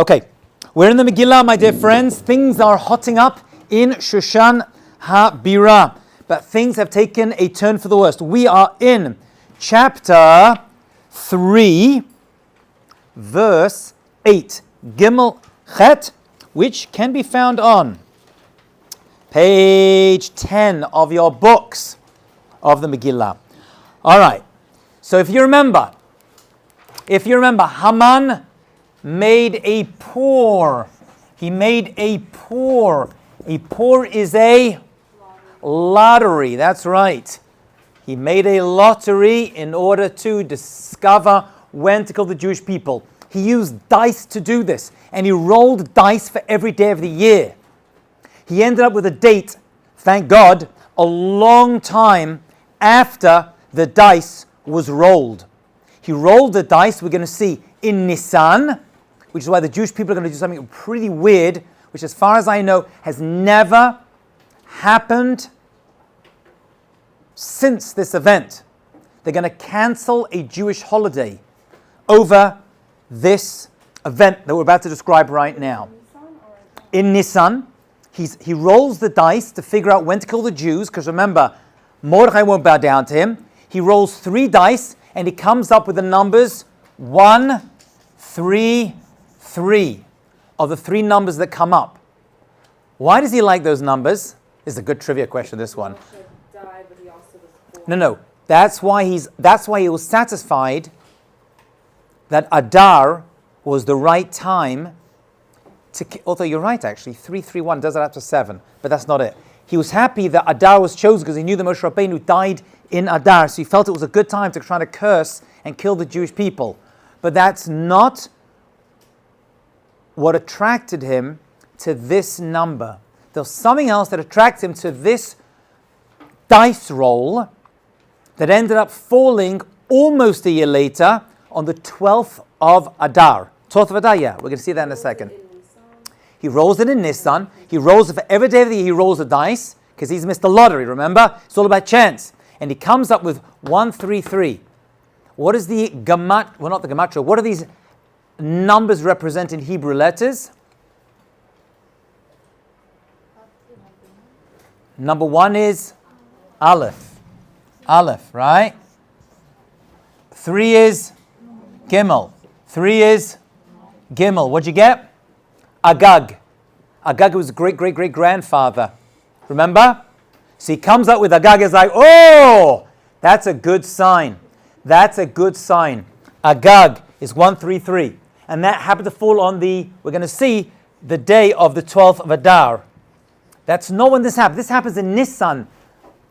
Okay, we're in the Megillah, my dear friends. Things are hotting up in Shushan HaBira, but things have taken a turn for the worst. We are in chapter 3, verse 8, Gimel Chet, which can be found on page 10 of your books of the Megillah. All right, so if you remember, Haman made a pour. He made a pour. A pour is a lottery. That's right. He made a lottery in order to discover when to kill the Jewish people. He used dice to do this, and he rolled dice for every day of the year. He ended up with a date, thank God, a long time after the dice was rolled. He rolled the dice, we're going to see, in Nisan, which is why the Jewish people are going to do something pretty weird, which as far as I know has never happened since this event. They're going to cancel a Jewish holiday over this event that we're about to describe right now. In Nisan, he rolls the dice to figure out when to kill the Jews, because remember, Mordechai won't bow down to him. He rolls 3 dice, and he comes up with the numbers 1, 3, 3 are the 3 numbers that come up. Why does he like those numbers? This is a good trivia question, this one. No. That's why he was satisfied that Adar was the right time to, although you're right actually, 331 does it up to 7, but that's not it. He was happy that Adar was chosen because he knew that Moshe Rabbeinu died in Adar, so he felt it was a good time to try to curse and kill the Jewish people. But that's not what attracted him to this number. There's something else that attracted him to this dice roll that ended up falling almost a year later on the 12th of Adar. 12th of Adar, yeah, we're going to see that in a second. He rolls it in Nisan. He rolls it for every day of the year. He rolls the dice because he's missed the lottery, remember? It's all about chance. And he comes up with 133. What is the not the gematria, what are these numbers represent in Hebrew letters? Number 1 is Aleph. Aleph, right? 3 is Gimel. 3 is Gimel. What'd you get? Agag. Agag was great-great-great-grandfather. Remember? So he comes up with Agag, is like, oh, that's a good sign. That's a good sign. Agag is 133. And that happened to fall on we're going to see, the day of the 12th of Adar. That's not when this happened. This happens in Nisan,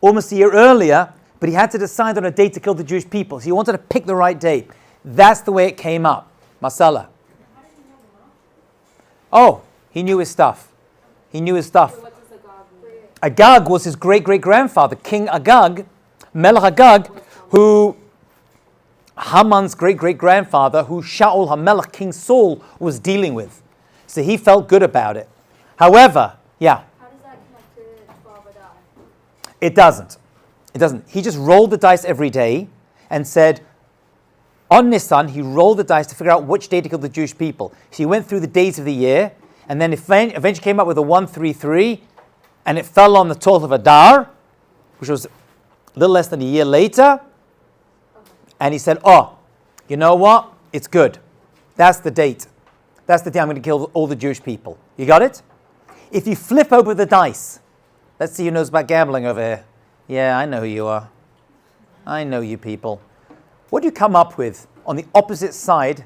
almost a year earlier, but he had to decide on a date to kill the Jewish people. So he wanted to pick the right date. That's the way it came up. Masala. Oh, he knew his stuff. He knew his stuff. So what does Agag was his great-great-grandfather, King Agag, Melech Agag, who Haman's great-great-grandfather, who Shaul HaMelech, King Saul, was dealing with. So he felt good about it. However, yeah. How does that connect to 12 Adar? It doesn't. It doesn't. He just rolled the dice every day and said, on Nisan, he rolled the dice to figure out which day to kill the Jewish people. So he went through the days of the year, and then eventually came up with a 133, and it fell on the 12th of Adar, which was a little less than a year later. And he said, oh, you know what? It's good. That's the date. That's the day I'm going to kill all the Jewish people. You got it? If you flip over the dice, let's see who knows about gambling over here. Yeah, I know who you are. I know you people. What do you come up with on the opposite side?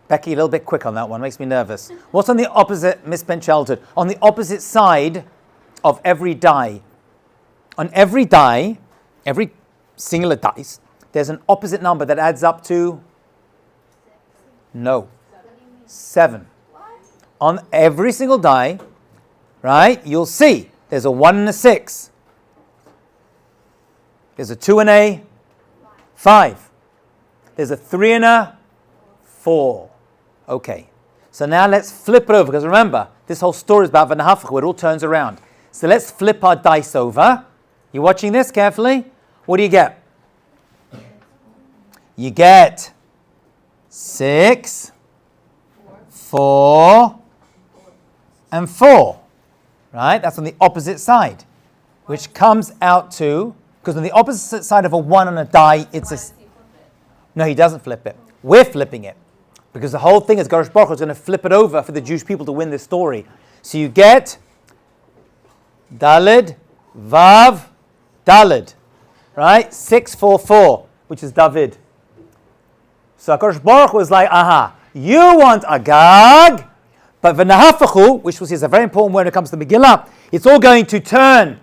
Becky, a little bit quick on that one. Makes me nervous. What's on the opposite, misspent childhood? On the opposite side of every die. On every die, every singular dice, there's an opposite number that adds up to? No. 7. On every single die, right, you'll see there's a 1 and a 6. There's a 2 and a 5. There's a 3 and a 4. Okay. So now let's flip it over, because remember, this whole story is about V'nahafach, where it all turns around. So let's flip our dice over. You watching this carefully? What do you get? You get 6, 4, and 4. Right? That's on the opposite side, which comes out to, because on the opposite side of a 1 on a die, it's a... No, he doesn't flip it. We're flipping it. Because the whole thing is Kadosh Baruch Hu is going to flip it over for the Jewish people to win this story. So you get Daled, Vav, Daled. Right? 6, 4, 4, which is David. So Kadosh Baruch Hu was like, aha, you want Agag, but V'nahafachu, which was a very important word when it comes to Megillah, it's all going to turn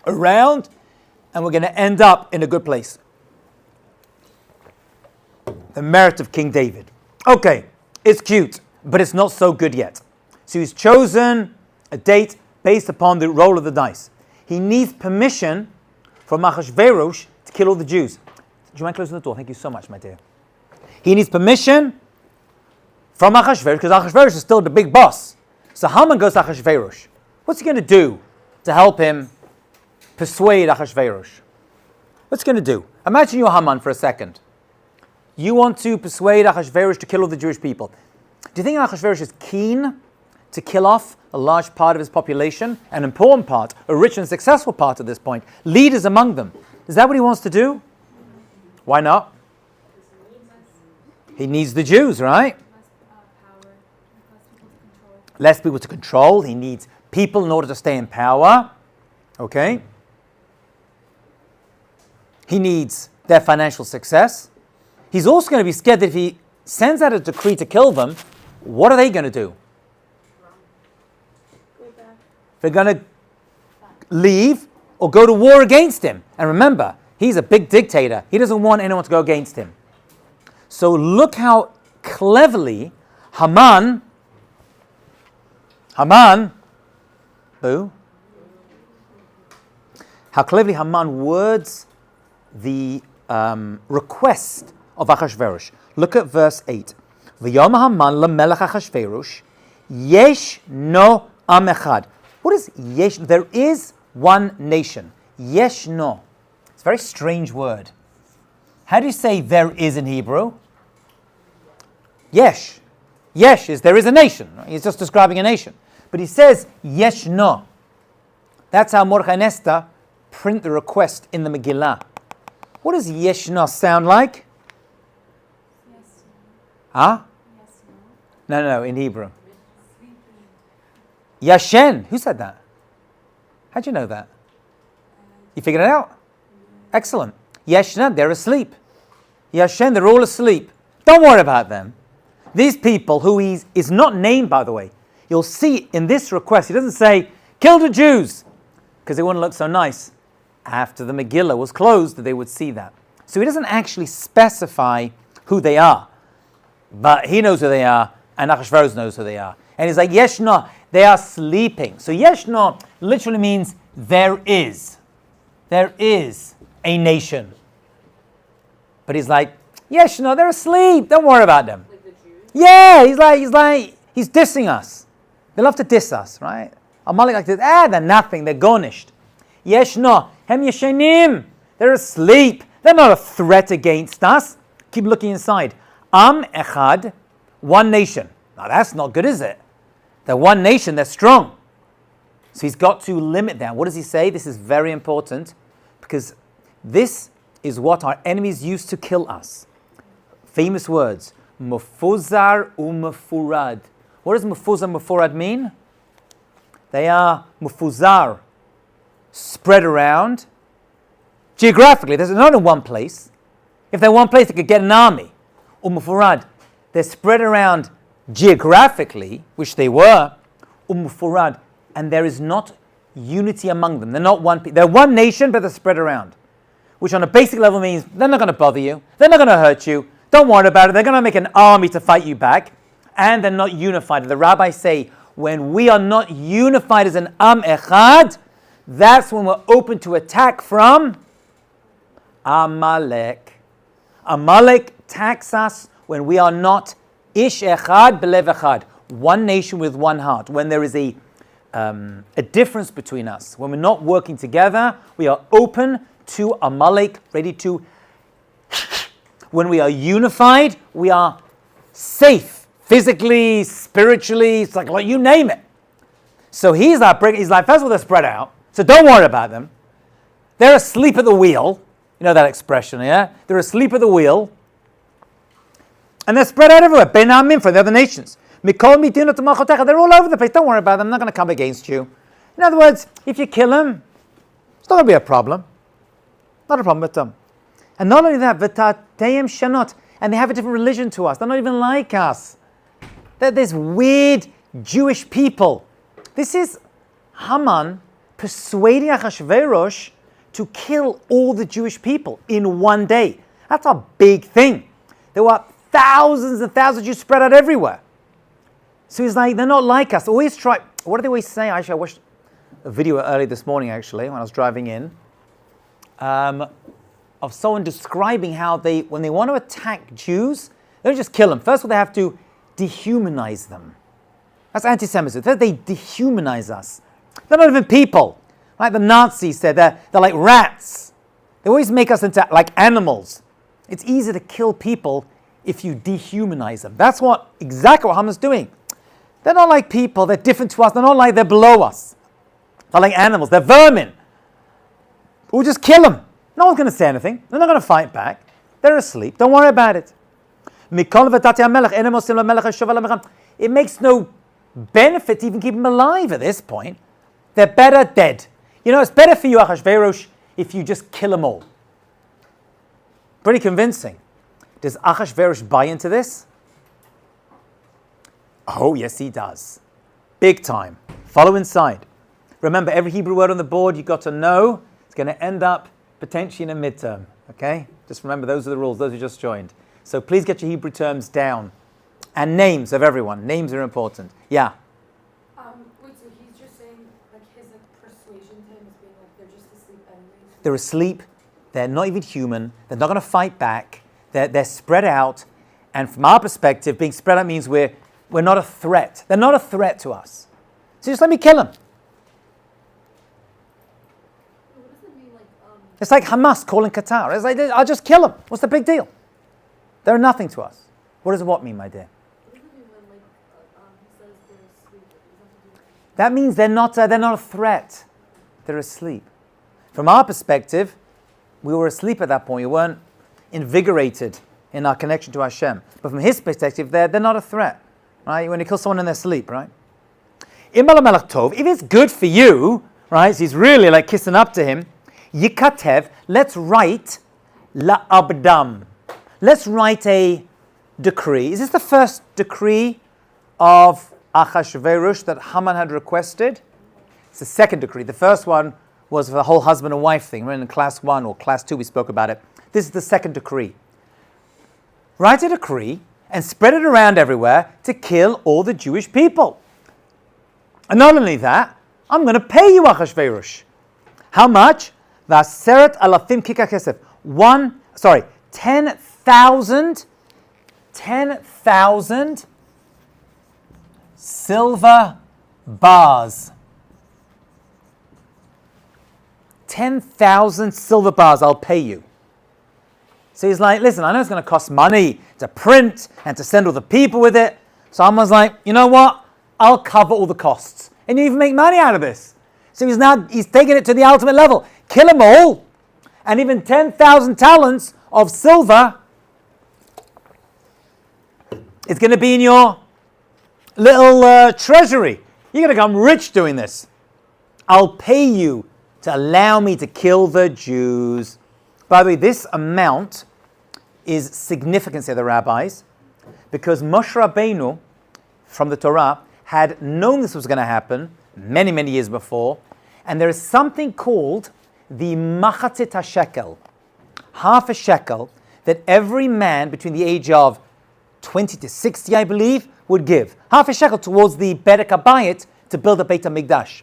around, and we're going to end up in a good place. The merit of King David. Okay, it's cute, but it's not so good yet. So he's chosen a date based upon the roll of the dice. He needs permission from Achashverosh to kill all the Jews. Do you mind closing the door? Thank you so much, my dear. He needs permission from Achashverosh, because Achashverosh is still the big boss. So Haman goes to Achashverosh. What's he going to do to help him persuade Achashverosh? What's he going to do? Imagine you're Haman for a second. You want to persuade Achashverosh to kill all the Jewish people. Do you think Achashverosh is keen to kill off a large part of his population, an important part, a rich and successful part at this point, leaders among them? Is that what he wants to do? Why not? He needs the Jews, right? Less people to control. He needs people in order to stay in power. Okay? He needs their financial success. He's also going to be scared that if he sends out a decree to kill them, what are they going to do? They're going to leave or go to war against him. And remember, he's a big dictator. He doesn't want anyone to go against him. So look how cleverly Haman, boo, how cleverly Haman words the request of Achashverosh. Look at verse 8. V'yom Haman lemelech Achashverosh, yesh no am echad. What is yesh? There is one nation. Yesh no. It's a very strange word. How do you say there is in Hebrew? Yesh. Yesh is there is a nation. He's just describing a nation. But he says yesh no. That's how Mordechai and Esther print the request in the Megillah. What does yesh no sound like? Yes. Huh? Yes. No, in Hebrew. Yashen. Who said that? How'd you know that? You figured it out? Excellent. Yashna, they're asleep. Yashen, they're all asleep. Don't worry about them. These people, who is not named, by the way, you'll see in this request, he doesn't say, kill the Jews, because it wouldn't look so nice. After the Megillah was closed, they would see that. So he doesn't actually specify who they are. But he knows who they are, and Achashverosh knows who they are. And he's like, Yeshna, they are sleeping. So Yeshna literally means there is. There is a nation. But he's like, Yeshna, they're asleep. Don't worry about them. Like the Jews? Yeah, he's dissing us. They love to diss us, right? Amalek like this, they're nothing, they're garnished. Yeshna, hem yeshenim. They're asleep. They're not a threat against us. Keep looking inside. Am echad, one nation. Now that's not good, is it? They're one nation, they're strong. So he's got to limit that. What does he say? This is very important because this is what our enemies used to kill us. Famous words. Mufuzar umufurad. What does mufuzar mufurad mean? They are mufuzar, spread around. Geographically, they're not in one place. If they're one place, they could get an army. Umufurad. They're spread around geographically, which they were, umufurad, and there is not unity among them. They're not one. They're one nation, but they're spread around, which on a basic level means they're not going to bother you. They're not going to hurt you. Don't worry about it. They're going to make an army to fight you back, and they're not unified. The rabbis say when we are not unified as an am echad, that's when we're open to attack from Amalek. Amalek attacks us when we are not ish echad belev echad, one nation with one heart. When there is a difference between us, when we're not working together, we are open to Amalek, ready to. When we are unified, we are safe physically, spiritually, it's like you name it. So he's like, first of all, they're spread out, so don't worry about them. They're asleep at the wheel. You know that expression, yeah? They're asleep at the wheel. And they're spread out everywhere. Benamim for the other nations. They're all over the place. Don't worry about them. I'm not going to come against you. In other words, if you kill them, it's not going to be a problem. Not a problem with them. And not only that, v'tatayim shanot. And they have a different religion to us. They're not even like us. They're this weird Jewish people. This is Haman persuading Achashverosh to kill all the Jewish people in one day. That's a big thing. There were thousands and thousands of Jews spread out everywhere. So he's like, they're not like us. Always try, what do they always say? Actually, I watched a video early this morning, actually, when I was driving in, of someone describing how when they want to attack Jews, they don't just kill them. First of all, they have to dehumanize them. That's anti-Semitism. They dehumanize us. They're not even people. Like the Nazis said, they're like rats. They always make us into like animals. It's easy to kill people if you dehumanize them. That's exactly what Haman's doing. They're not like people. They're different to us. They're not like they're below us. They're like animals. They're vermin. We'll just kill them. No one's going to say anything. They're not going to fight back. They're asleep. Don't worry about it. It makes no benefit to even keep them alive at this point. They're better dead. You know, it's better for you, Achashverosh, if you just kill them all. Pretty convincing. Does Achashverosh buy into this? Oh, yes, he does. Big time. Follow inside. Remember, every Hebrew word on the board you've got to know. It's going to end up potentially in a midterm. Okay? Just remember, those are the rules, those who just joined. So please get your Hebrew terms down. And names of everyone. Names are important. Yeah? Wait, so he's just saying, like, his persuasion to him is being like, they're just asleep anyways? They're asleep. They're not even human. They're not going to fight back. They're spread out. And from our perspective, being spread out means we're not a threat. They're not a threat to us. So just let me kill them. What does it mean, like, It's like Hamas calling Qatar. It's like, I'll just kill them. What's the big deal? They're nothing to us. What does what mean, my dear? what does it mean when, like, he says they're asleep? What does that have to do with That means they're not a threat. They're asleep. From our perspective, we were asleep at that point. We weren't invigorated in our connection to Hashem. But from his perspective, they're not a threat. Right? When you kill someone in their sleep, right? If it's good for you, right? So he's really like kissing up to him. Yikatev, let's write la'abdam. Let's write a decree. Is this the first decree of Achashverosh that Haman had requested? It's the second decree. The first one was for the whole husband and wife thing. We're in class 1 or class 2, we spoke about it. This is the second decree. Write a decree and spread it around everywhere to kill all the Jewish people. And not only that, I'm going to pay you, Achashverosh. How much? Vaseret alafim kika kesef. 10,000 silver bars. 10,000 silver bars, I'll pay you. So he's like, listen, I know it's going to cost money to print and to send all the people with it. So Haman's like, you know what? I'll cover all the costs. And you even make money out of this. So he's taking it to the ultimate level. Kill them all. And even 10,000 talents of silver is going to be in your little treasury. You're going to become rich doing this. I'll pay you to allow me to kill the Jews. By the way, this amount is significant, say the rabbis, because Moshe Rabbeinu, from the Torah, had known this was going to happen many, many years before, and there is something called the machatzit hashekel, half a shekel, that every man between the age of 20 to 60, I believe, would give. Half a shekel towards the Berek HaBayit to build a Beit HaMikdash.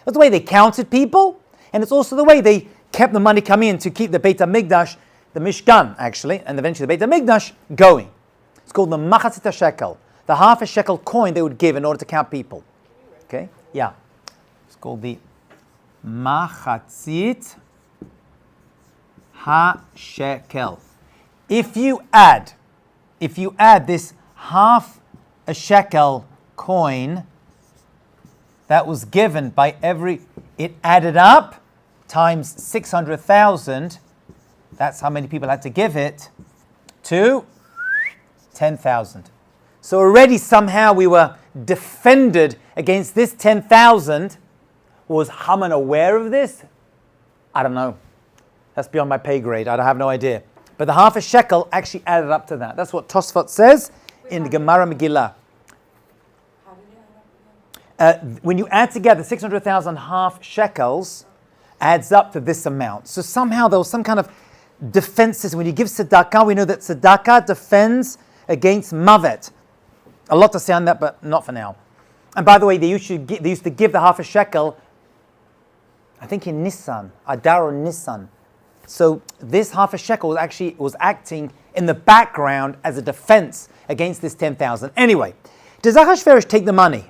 That's the way they counted people, and it's also the way they kept the money coming in to keep the Beit HaMikdash, the Mishkan actually, and eventually the Beit HaMikdash going. It's called the machatzit shekel, the half a shekel coin they would give in order to count people. Okay? Yeah. It's called the machatzit shekel. If you add this half a shekel coin that was given by it added up times 600,000, that's how many people had to give it, to 10,000. So already somehow we were defended against this 10,000. Was Haman aware of this? I don't know. That's beyond my pay grade. I have no idea. But the half a shekel actually added up to that. That's what Tosfot says in the Gemara Megillah. How did it add up again? When you add together 600,000 half shekels, adds up to this amount. So somehow there was some kind of defenses. When you give tzedakah, we know that tzedakah defends against mavet. A lot to say on that, but not for now. And by the way, they used to give the half a shekel, I think in Nisan, Adar or Nisan. So this half a shekel was acting in the background as a defense against this 10,000. Anyway, does Achashverosh take the money?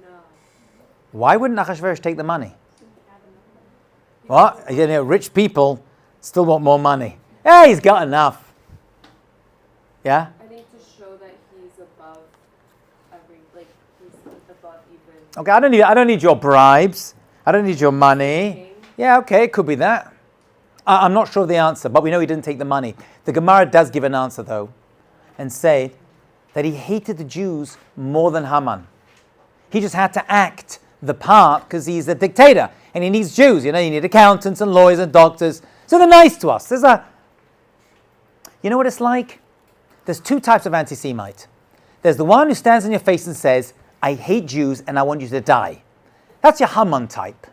No. Why wouldn't Achashverosh take the money? What? You know, rich people still want more money. Hey, he's got enough. Yeah? I think to show that he's above he's above even. Okay, I don't need your bribes. I don't need your money. Yeah, okay, it could be that. I'm not sure of the answer, but we know he didn't take the money. The Gemara does give an answer, though, and say that he hated the Jews more than Haman. He just had to act the part because he's a dictator, and he needs Jews. You know, you need accountants and lawyers and doctors. So they're nice to us. You know what it's like? There's two types of anti-Semite. There's the one who stands in your face and says, I hate Jews and I want you to die. That's your Haman type,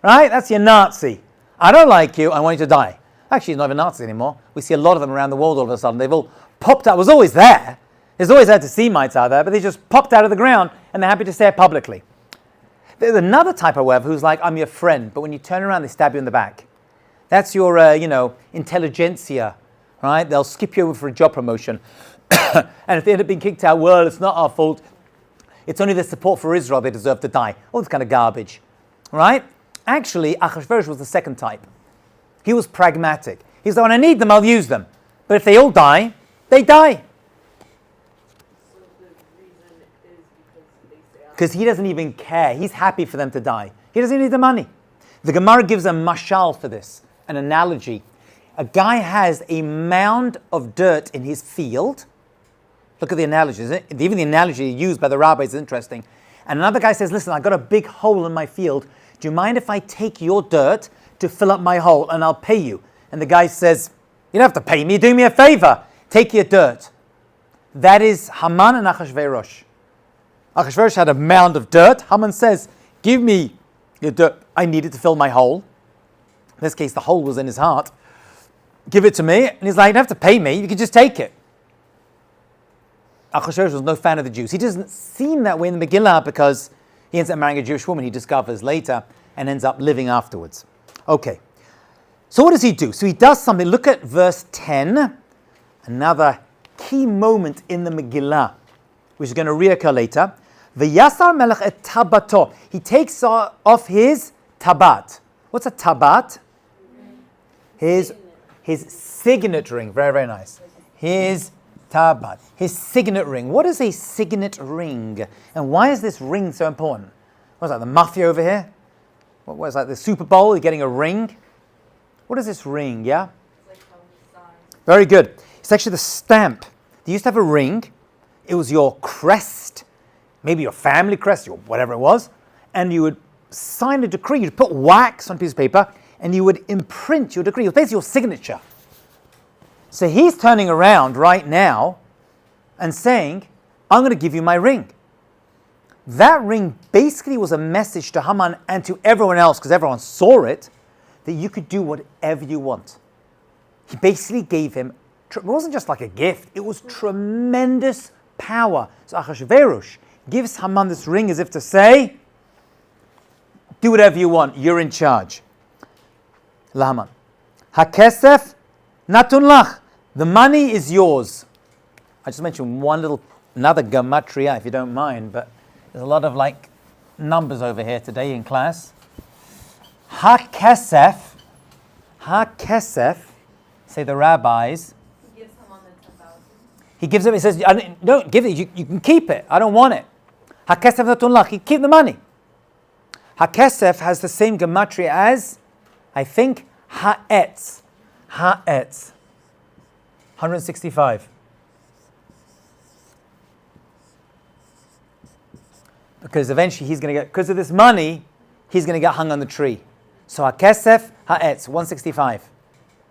right? That's your Nazi. I don't like you, I want you to die. Actually, he's not even Nazi anymore. We see a lot of them around the world all of a sudden. They've all popped out. It was always there. There's always anti-Semites out there, but they just popped out of the ground and they're happy to say it publicly. There's another type, however, who's like, I'm your friend, but when you turn around, they stab you in the back. That's your, intelligentsia, right? They'll skip you over for a job promotion. And if they end up being kicked out, well, it's not our fault. It's only the support for Israel they deserve to die. All this kind of garbage, right? Actually, Achashverosh was the second type. He was pragmatic. He's like, when I need them, I'll use them. But if they all die, they die. So the reason is because they say. Because he doesn't even care. He's happy for them to die. He doesn't need the money. The Gemara gives a mashal for this, an analogy. A guy has a mound of dirt in his field. Look at the analogy. Even the analogy used by the rabbis is interesting. And another guy says, listen, I've got a big hole in my field. Do you mind if I take your dirt to fill up my hole and I'll pay you? And the guy says, you don't have to pay me. Do me a favor. Take your dirt. That is Haman and Achashverosh. Achashverosh had a mound of dirt. Haman says, give me your dirt. I need it to fill my hole. In this case, the hole was in his heart. Give it to me. And he's like, you don't have to pay me. You can just take it. Achashverosh was no fan of the Jews. He doesn't seem that way in the Megillah because he ends up marrying a Jewish woman he discovers later and ends up living afterwards. Okay. So what does he do? So he does something. Look at verse 10. Another key moment in the Megillah, which is going to reoccur later. V'yasar melech et tabato. He takes off his tabat. What's a tabat? His signet ring. Very, very nice. His tabat. His signet ring. What is a signet ring? And why is this ring so important? What's that, the mafia over here? What is that, the Super Bowl? You're getting a ring? What is this ring, yeah? It's like how he signs. Very good. It's actually the stamp. They used to have a ring. It was your crest, maybe your family crest, or whatever it was, and you would sign a decree. You'd put wax on a piece of paper, and you would imprint your decree. It was basically your signature. So he's turning around right now and saying, I'm going to give you my ring. That ring basically was a message to Haman and to everyone else, because everyone saw it, that you could do whatever you want. He basically gave him, it wasn't just like a gift, it was tremendous power. So Achashverosh gives Haman this ring as if to say, do whatever you want, you're in charge. Lahaman. HaKesef natun lach. The money is yours. I just mentioned another gematria, if you don't mind, but there's a lot of numbers over here today in class. HaKesef say the rabbis, He gives him on the 10,000. he gives it, he says, don't give it, you can keep it. I don't want it. HaKesef natun lach, you keep the money. HaKesef has the same gematria as, I think, ha'etz. Ha'etz. 165. Because eventually he's going to get, because of this money, he's going to get hung on the tree. So HaKesef, ha'etz, 165.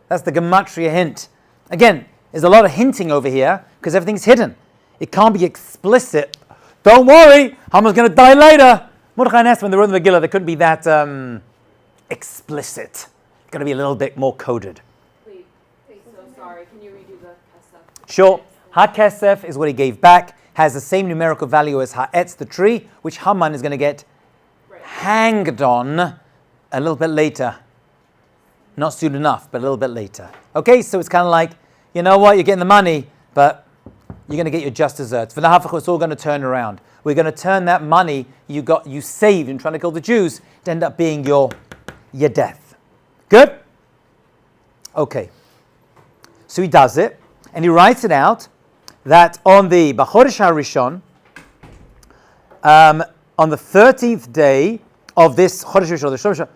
That's the gematria hint. Again, there's a lot of hinting over here because everything's hidden. It can't be explicit. Don't worry, Haman's going to die later. Mordechai and Esther, when they wrote the Megillah, they couldn't be that explicit. It's going to be a little bit more coded. Wait, so sorry. Can you redo the Kesef? Sure. HaKesef is what he gave back, has the same numerical value as ha'etz, the tree, which Haman is going to get hanged on a little bit later. Not soon enough, but a little bit later. Okay, so it's kind of like, you know what, you're getting the money, but you're going to get your just desserts. For the Hafach, it's all going to turn around. We're going to turn that money you saved in trying to kill the Jews to end up being your death. Good? Okay. So he does it, and he writes it out that on the B'chodesh HaRishon, on the 13th day of this Chodesh Rishon, the Shosh,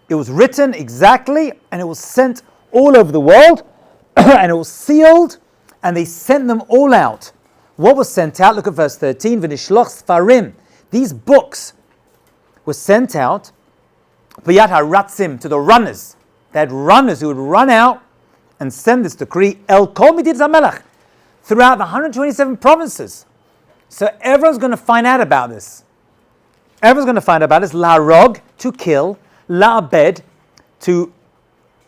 it was written exactly, and it was sent all over the world, and it was sealed, and they sent them all out. What was sent out? Look at verse 13. V'nishloch sfarim. These books were sent out, b'yad haratzim, to the runners. They had runners who would run out and send this decree, el kol midin hamelach, throughout the 127 provinces. So everyone's going to find out about this. Everyone's going to find out about this. La'arog, to kill. La'abed, to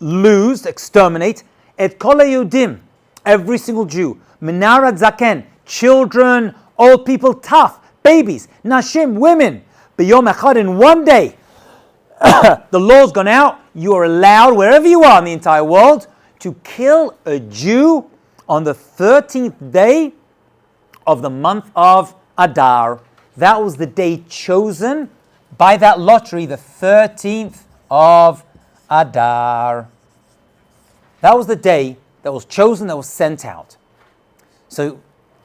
lose, exterminate. Et kol Yehudim, every single Jew. Menara zaken, children, old people, tough, babies, nashim, women. B'yom echad, in one day, the law's gone out. You are allowed, wherever you are in the entire world, to kill a Jew on the 13th day of the month of Adar. That was the day chosen by that lottery, the 13th of Adar. That was the day that was chosen, that was sent out. So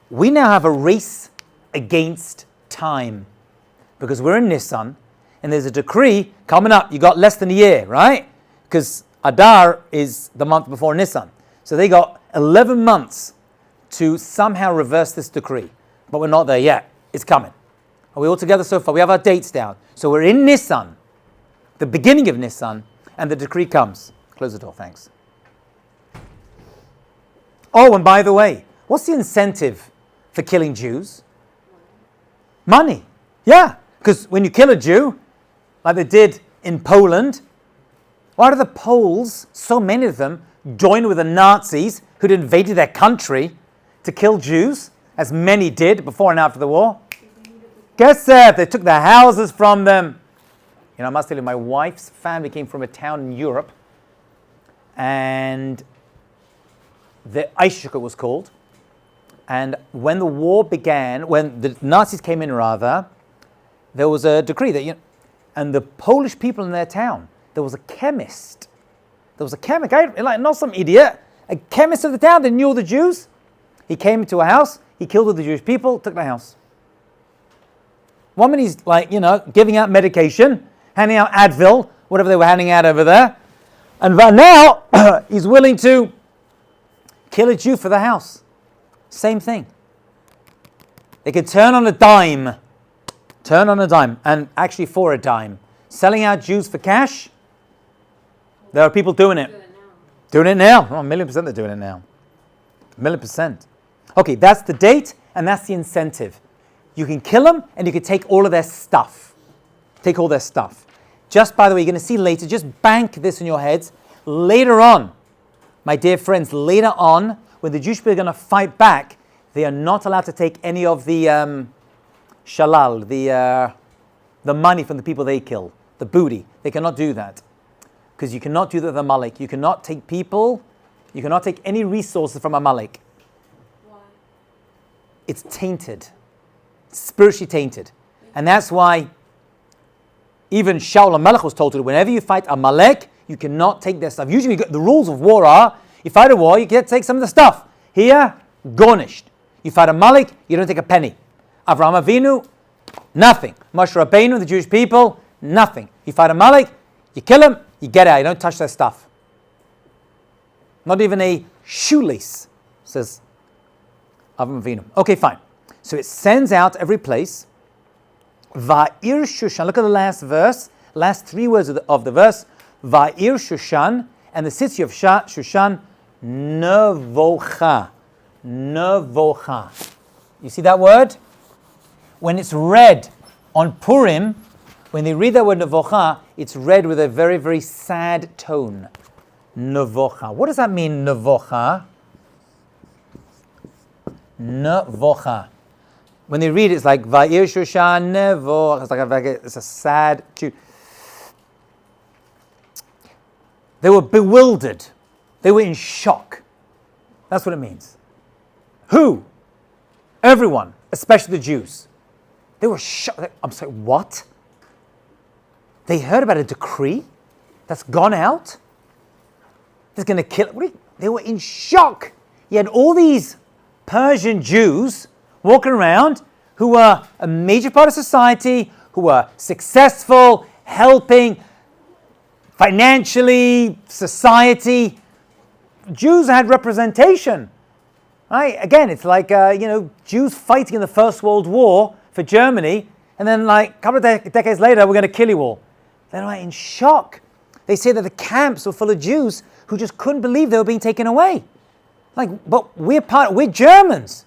we now have a race against time because we're in Nisan and there's a decree coming up. You got less than a year, right? Because Adar is the month before Nisan. So they got 11 months to somehow reverse this decree. But we're not there yet. It's coming. Are we all together so far? We have our dates down. So we're in Nisan, the beginning of Nisan, and the decree comes. Close the door, thanks. Oh, and by the way, what's the incentive for killing Jews? Money. Yeah, because when you kill a Jew, like they did in Poland, why do the Poles, so many of them, join with the Nazis who'd invaded their country to kill Jews, as many did before and after the war? Guess that they took their houses from them. You know, I must tell you, my wife's family came from a town in Europe, and the Eichschucker was called. And when the war began, when the Nazis came in rather, there was a decree that, and the Polish people in their town, there was a chemist. There was a chemist, like not some idiot, a chemist of the town that knew all the Jews. He came into a house, he killed all the Jewish people, took the house. One minute he's like, giving out medication, handing out Advil, whatever they were handing out over there. And now he's willing to kill a Jew for the house. Same thing. They could turn on a dime, and actually for a dime. Selling out Jews for cash, there are people doing it. Doing it now. Oh, 1,000,000% they're doing it now. 1,000,000%. Okay, that's the date, and that's the incentive. You can kill them, and you can take all of their stuff. Take all their stuff. Just, by the way, you're going to see later, just bank this in your heads. Later on, my dear friends, later on, when the Jewish people are going to fight back, they are not allowed to take any of the shalal, the money from the people they kill, the booty. They cannot do that. Because you cannot do that with Amalek. You cannot take people, you cannot take any resources from Amalek. Why? It's tainted. Spiritually tainted. And that's why even Shaul HaMelech was told to do, whenever you fight Amalek, you cannot take their stuff. Usually the rules of war are, You fight a war, you get to take some of the stuff. Here, garnished. You fight a Malik, you don't take a penny. Avraham Avinu, nothing. Moshe Rabbeinu, the Jewish people, nothing. You fight a Malik, you kill him, you get out. You don't touch their stuff. Not even a shoelace, says Avraham Avinu. Okay, fine. So it sends out every place. Va'ir Shushan. Look at the last verse. Last 3 words of the verse. Va'ir Shushan. And the city of Shushan. Nevocha. Nevocha. You see that word? When it's read on Purim, when they read that word Nevocha, it's read with a very, very sad tone. Nevocha. What does that mean, Nevocha? Nevocha. When they read it, it's like Va'ir Shushan Nevocha. It's a sad tune. They were bewildered. They were in shock. That's what it means. Who? Everyone, especially the Jews. They were shocked. I'm sorry, what? They heard about a decree that's gone out? That's going to kill. They were in shock. You had all these Persian Jews walking around who were a major part of society, who were successful, helping financially, society. Jews had representation. Right? Again, it's like, Jews fighting in the First World War for Germany, and then like a couple of decades later, we're going to kill you all. They're like in shock. They say that the camps were full of Jews who just couldn't believe they were being taken away. Like, but we're Germans.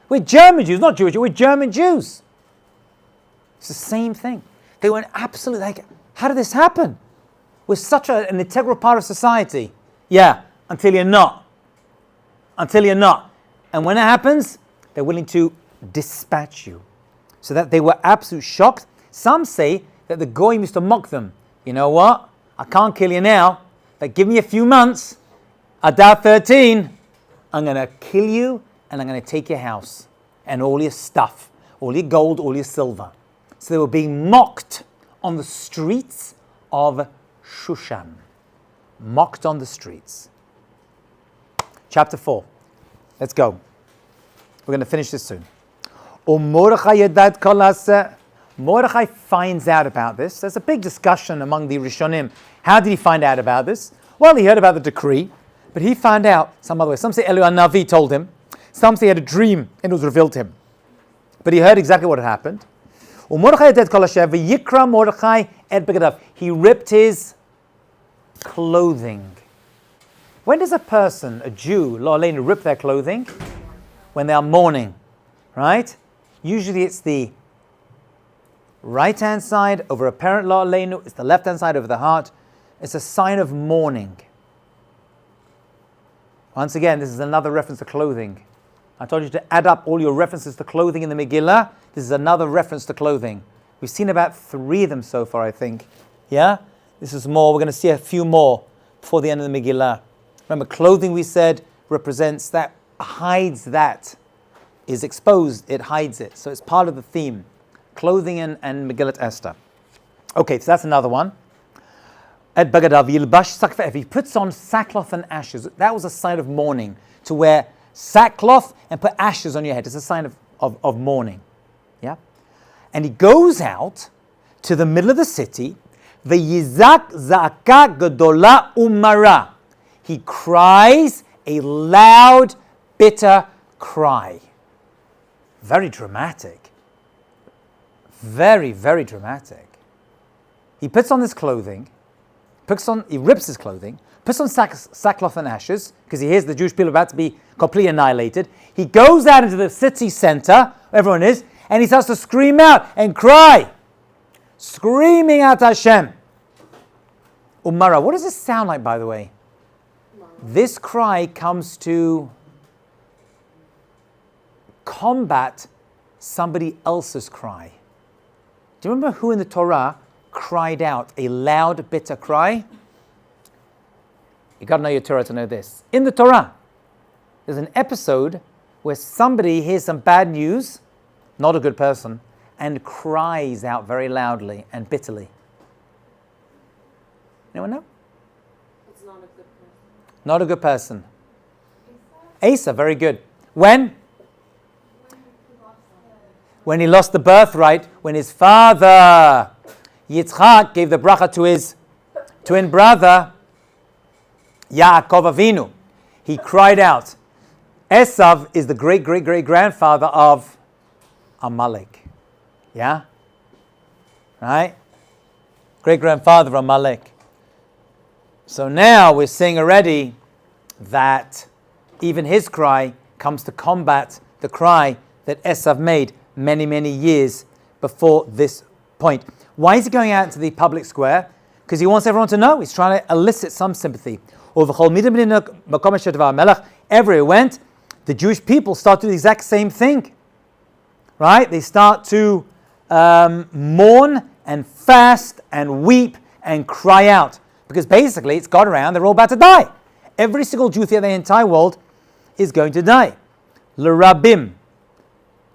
We're German Jews, not Jewish, we're German Jews. It's the same thing. They were absolutely like, how did this happen? We're such an integral part of society. Yeah, until you're not. Until you're not. And when it happens, they're willing to dispatch you. So that they were absolutely shocked. Some say that the Goyim used to mock them. You know what? I can't kill you now, but give me a few months. Adar 13, I'm going to kill you and I'm going to take your house and all your stuff, all your gold, all your silver. So they were being mocked on the streets of Shushan. Mocked on the streets. Chapter 4. Let's go. We're going to finish this soon. Mordechai finds out about this. There's a big discussion among the Rishonim. How did he find out about this? Well, he heard about the decree, but he found out some other way. Some say Eliyahu Navi told him. Some say he had a dream and it was revealed to him. But he heard exactly what had happened. He ripped his clothing. When does a person, a Jew, Lo Aleinu, rip their clothing? When they are mourning, right? Usually it's the right-hand side over apparent Lo Aleinu, it's the left-hand side over the heart. It's a sign of mourning. Once again, this is another reference to clothing. I told you to add up all your references to clothing in the Megillah. This is another reference to clothing. We've seen about 3 of them so far, I think. Yeah? This is more. We're going to see a few more before the end of the Megillah. Remember, clothing, we said, represents that, hides that, is exposed, it hides it. So it's part of the theme. Clothing and Megillat Esther. Okay, so that's another one. At Bagadav, Yilbash Sakfev, he puts on sackcloth and ashes. That was a sign of mourning, to wear sackcloth and put ashes on your head. It's a sign of mourning. Yeah? And he goes out to the middle of the city, V'yizak za'aka gedola umara. He cries a loud, bitter cry. Very dramatic. Very, very dramatic. He puts on his clothing, he rips his clothing, puts on sackcloth and ashes, because he hears the Jewish people about to be completely annihilated. He goes out into the city center, where everyone is, and he starts to scream out and cry. Screaming at Hashem. Umara, what does this sound like, by the way? This cry comes to combat somebody else's cry. Do you remember who in the Torah cried out a loud, bitter cry? You got to know your Torah to know this. In the Torah, there's an episode where somebody hears some bad news, not a good person, and cries out very loudly and bitterly. Anyone know? It's not a good person. Not a good person. Asa, very good. When? When he lost the birthright, when his father Yitzchak gave the bracha to his twin brother Yaakov Avinu. He cried out. Esav is the great-great-great-grandfather of Amalek. Yeah? Right? Great-grandfather of Amalek. So now we're seeing already that even his cry comes to combat the cry that Esav made many, many years before this point. Why is he going out into the public square? Because he wants everyone to know. He's trying to elicit some sympathy. Everywhere he went, the Jewish people start to do the exact same thing. Right? They start to mourn and fast and weep and cry out. Because basically it's got around, they're all about to die. Every single Jew throughout the entire world is going to die. L'rabim.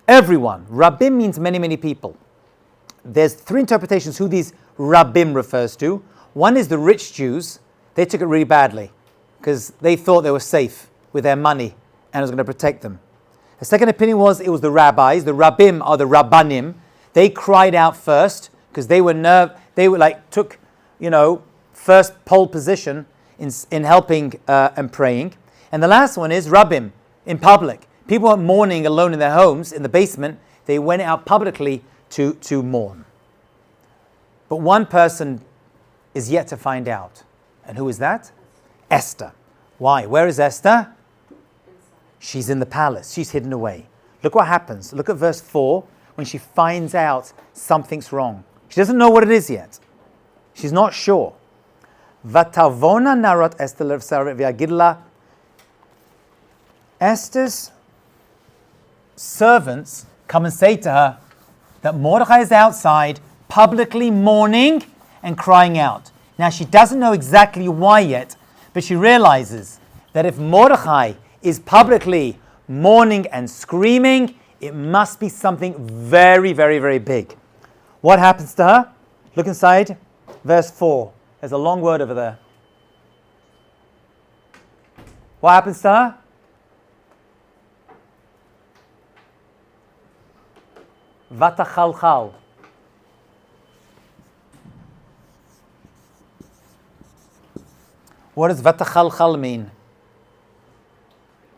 Everyone. Rabbim means many, many people. There's three interpretations who these Rabbim refers to. One is the rich Jews. They took it really badly because they thought they were safe with their money and it was going to protect them. The second opinion was it was the rabbis. The Rabbim are the Rabbanim. They cried out first because they were took, first pole position in helping and praying. And the last one is Rabbim, in public. People weren't mourning alone in their homes, in the basement. They went out publicly to mourn. But one person is yet to find out. And who is that? Esther. Why? Where is Esther? She's in the palace. She's hidden away. Look what happens. Look at verse 4 when she finds out something's wrong. She doesn't know what it is yet. She's not sure. Vatavona narot Esther v'yagidla. Esther's servants come and say to her that Mordechai is outside publicly mourning and crying out. Now she doesn't know exactly why yet, but she realizes that if Mordechai is publicly mourning and screaming, it must be something very, very, very big. What happens to her? Look inside verse 4. There's a long word over there. What happens to her? Vatachalchal. What does vatachalchal mean?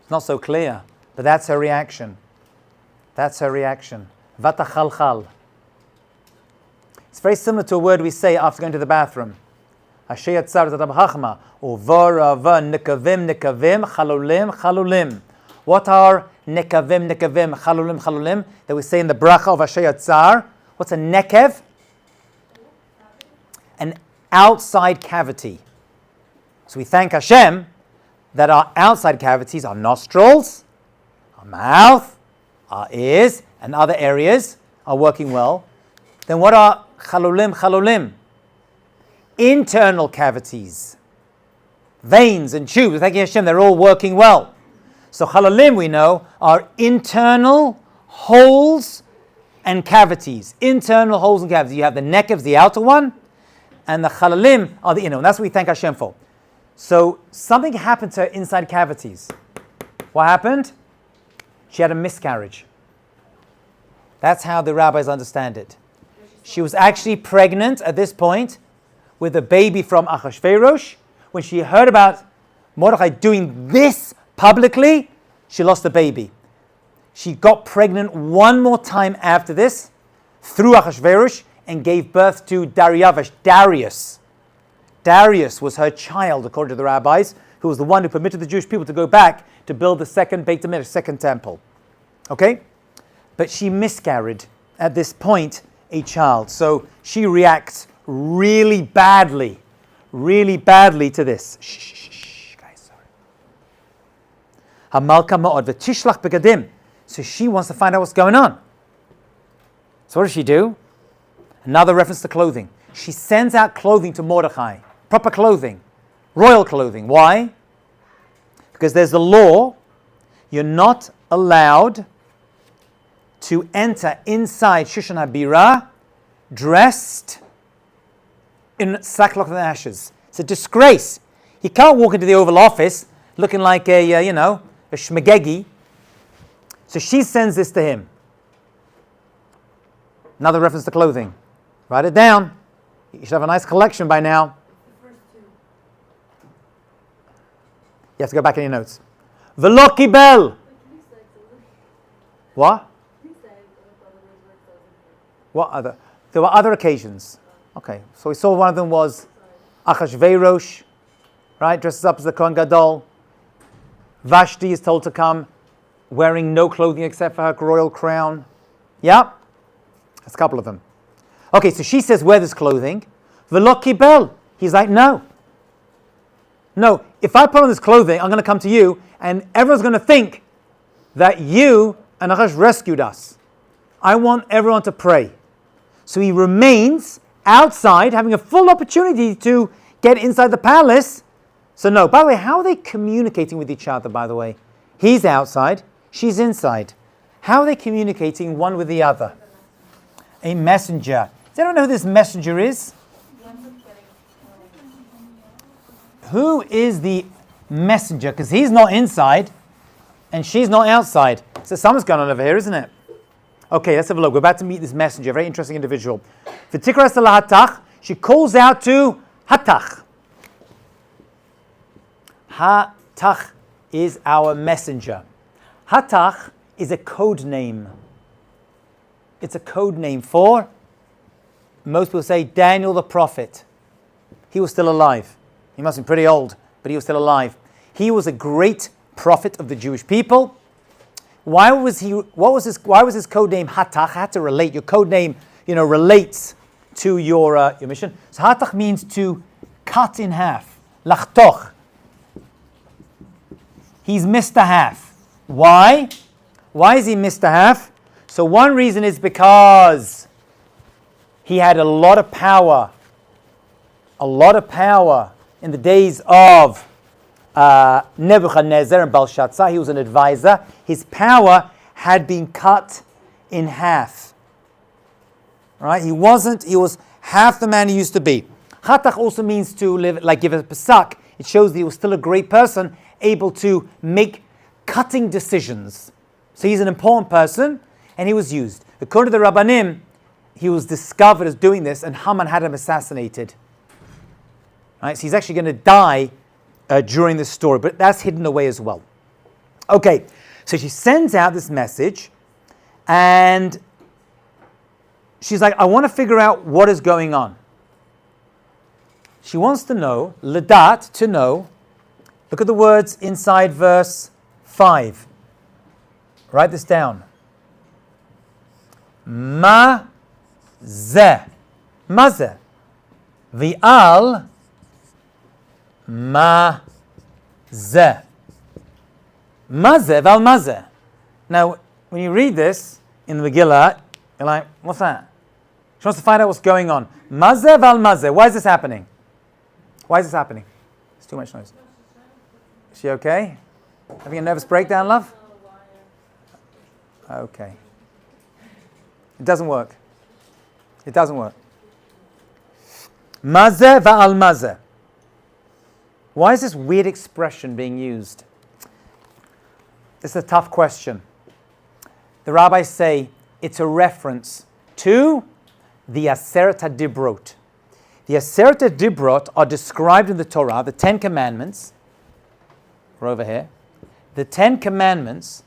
It's not so clear, but that's her reaction. That's her reaction. Vatachalchal. It's very similar to a word we say after going to the bathroom. Asher yatzar tatam chachma uvarava nekavim nekavim chalulim chalulim. What are nekavim nekavim chalulim chalulim that we say in the bracha of Asher yatzar? What's a nekev? An outside cavity. So we thank Hashem that our outside cavities, our nostrils, our mouth, our ears, and other areas are working well. Then what are chalulim chalulim? Internal cavities, veins and tubes. Thank you Hashem, they're all working well. So chalulim, we know, are internal holes and cavities. Internal holes and cavities. You have the nekev, the outer one, and the chalulim are the inner one. That's what we thank Hashem for. So something happened to her inside cavities. What happened? She had a miscarriage. That's how the rabbis understand it. She was actually pregnant at this point with a baby from Achashverosh. When she heard about Mordechai doing this publicly, she lost the baby. She got pregnant one more time after this through Achashverosh and gave birth to Darius. Darius was her child, according to the rabbis, who was the one who permitted the Jewish people to go back to build the second Beit HaMikdash, second temple. Okay? But she miscarried at this point a child. So she reacts really badly to this. Shh, guys, sorry. Hamalka ma'od v'tishlach begadim. So she wants to find out what's going on. So what does she do? Another reference to clothing. She sends out clothing to Mordechai. Proper clothing. Royal clothing. Why? Because there's a law. You're not allowed to enter inside Shushan HaBirah dressed in sackcloth and ashes. It's a disgrace. You can't walk into the Oval Office looking like a a shmegegi. So she sends this to him. Another reference to clothing. Write it down. You should have a nice collection by now. The first two. You have to go back in your notes. V'lo kibel. What? What other? There were other occasions. Okay, so we saw one of them was Achashverosh, right? Dresses up as the Kohen Gadol. Vashti is told to come wearing no clothing except for her royal crown. Yeah? That's a couple of them. Okay, so she says, wear this clothing. V'lo kibel. He's like, no. No, if I put on this clothing, I'm going to come to you, and everyone's going to think that you and Achash rescued us. I want everyone to pray. So he remains outside, having a full opportunity to get inside the palace. So no, by the way, how are they communicating with each other, by the way? He's outside, she's inside. How are they communicating one with the other? A messenger. Does anyone know who this messenger is? Who is the messenger? Because he's not inside and she's not outside. So something's going on over here, isn't it? Okay, let's have a look. We're about to meet this messenger, a very interesting individual. V'tikras ala Hatach, she calls out to Hatach. Hatach is our messenger. Hatach is a code name. It's a code name for, most people say, Daniel the prophet. He was still alive. He must have been pretty old, but he was still alive. He was a great prophet of the Jewish people. Why was his code name Hatach? I had to relate. Your code name, relates to your mission. So Hatach means to cut in half. Lachtoch. He's missed a half. Why? Why is he missed a half? So one reason is because he had a lot of power. A lot of power in the days of Nebuchadnezzar and Belshazzar. He was an advisor. His power had been cut in half. Right? He was half the man he used to be. Hatach also means to live, like give a pesak. It shows that he was still a great person, able to make cutting decisions. So he's an important person, and he was used. According to the Rabbanim, he was discovered as doing this, and Haman had him assassinated. Right? So he's actually going to die during this story, but that's hidden away as well. Okay, so she sends out this message, and she's like, I want to figure out what is going on. She wants to know, ledat, to know. Look at the words inside verse 5. Write this down. Ma zeh. Ma zeh. V'al ma zeh. Ma zeh v'al ma zeh. Now, when you read this in the Megillah, you're like, what's that? She wants to find out what's going on. Ma zeh v'al ma zeh. Why is this happening? Why is this happening? It's too much noise. Is she okay? Having a nervous breakdown, love? Okay. It doesn't work. It doesn't work. Mazeh va'al mazeh. Why is this weird expression being used? This is a tough question. The rabbis say it's a reference to the Aseret HaDibrot. The Aseret HaDibrot are described in the Torah, the 10 Commandments. We're over here. The 10 Commandments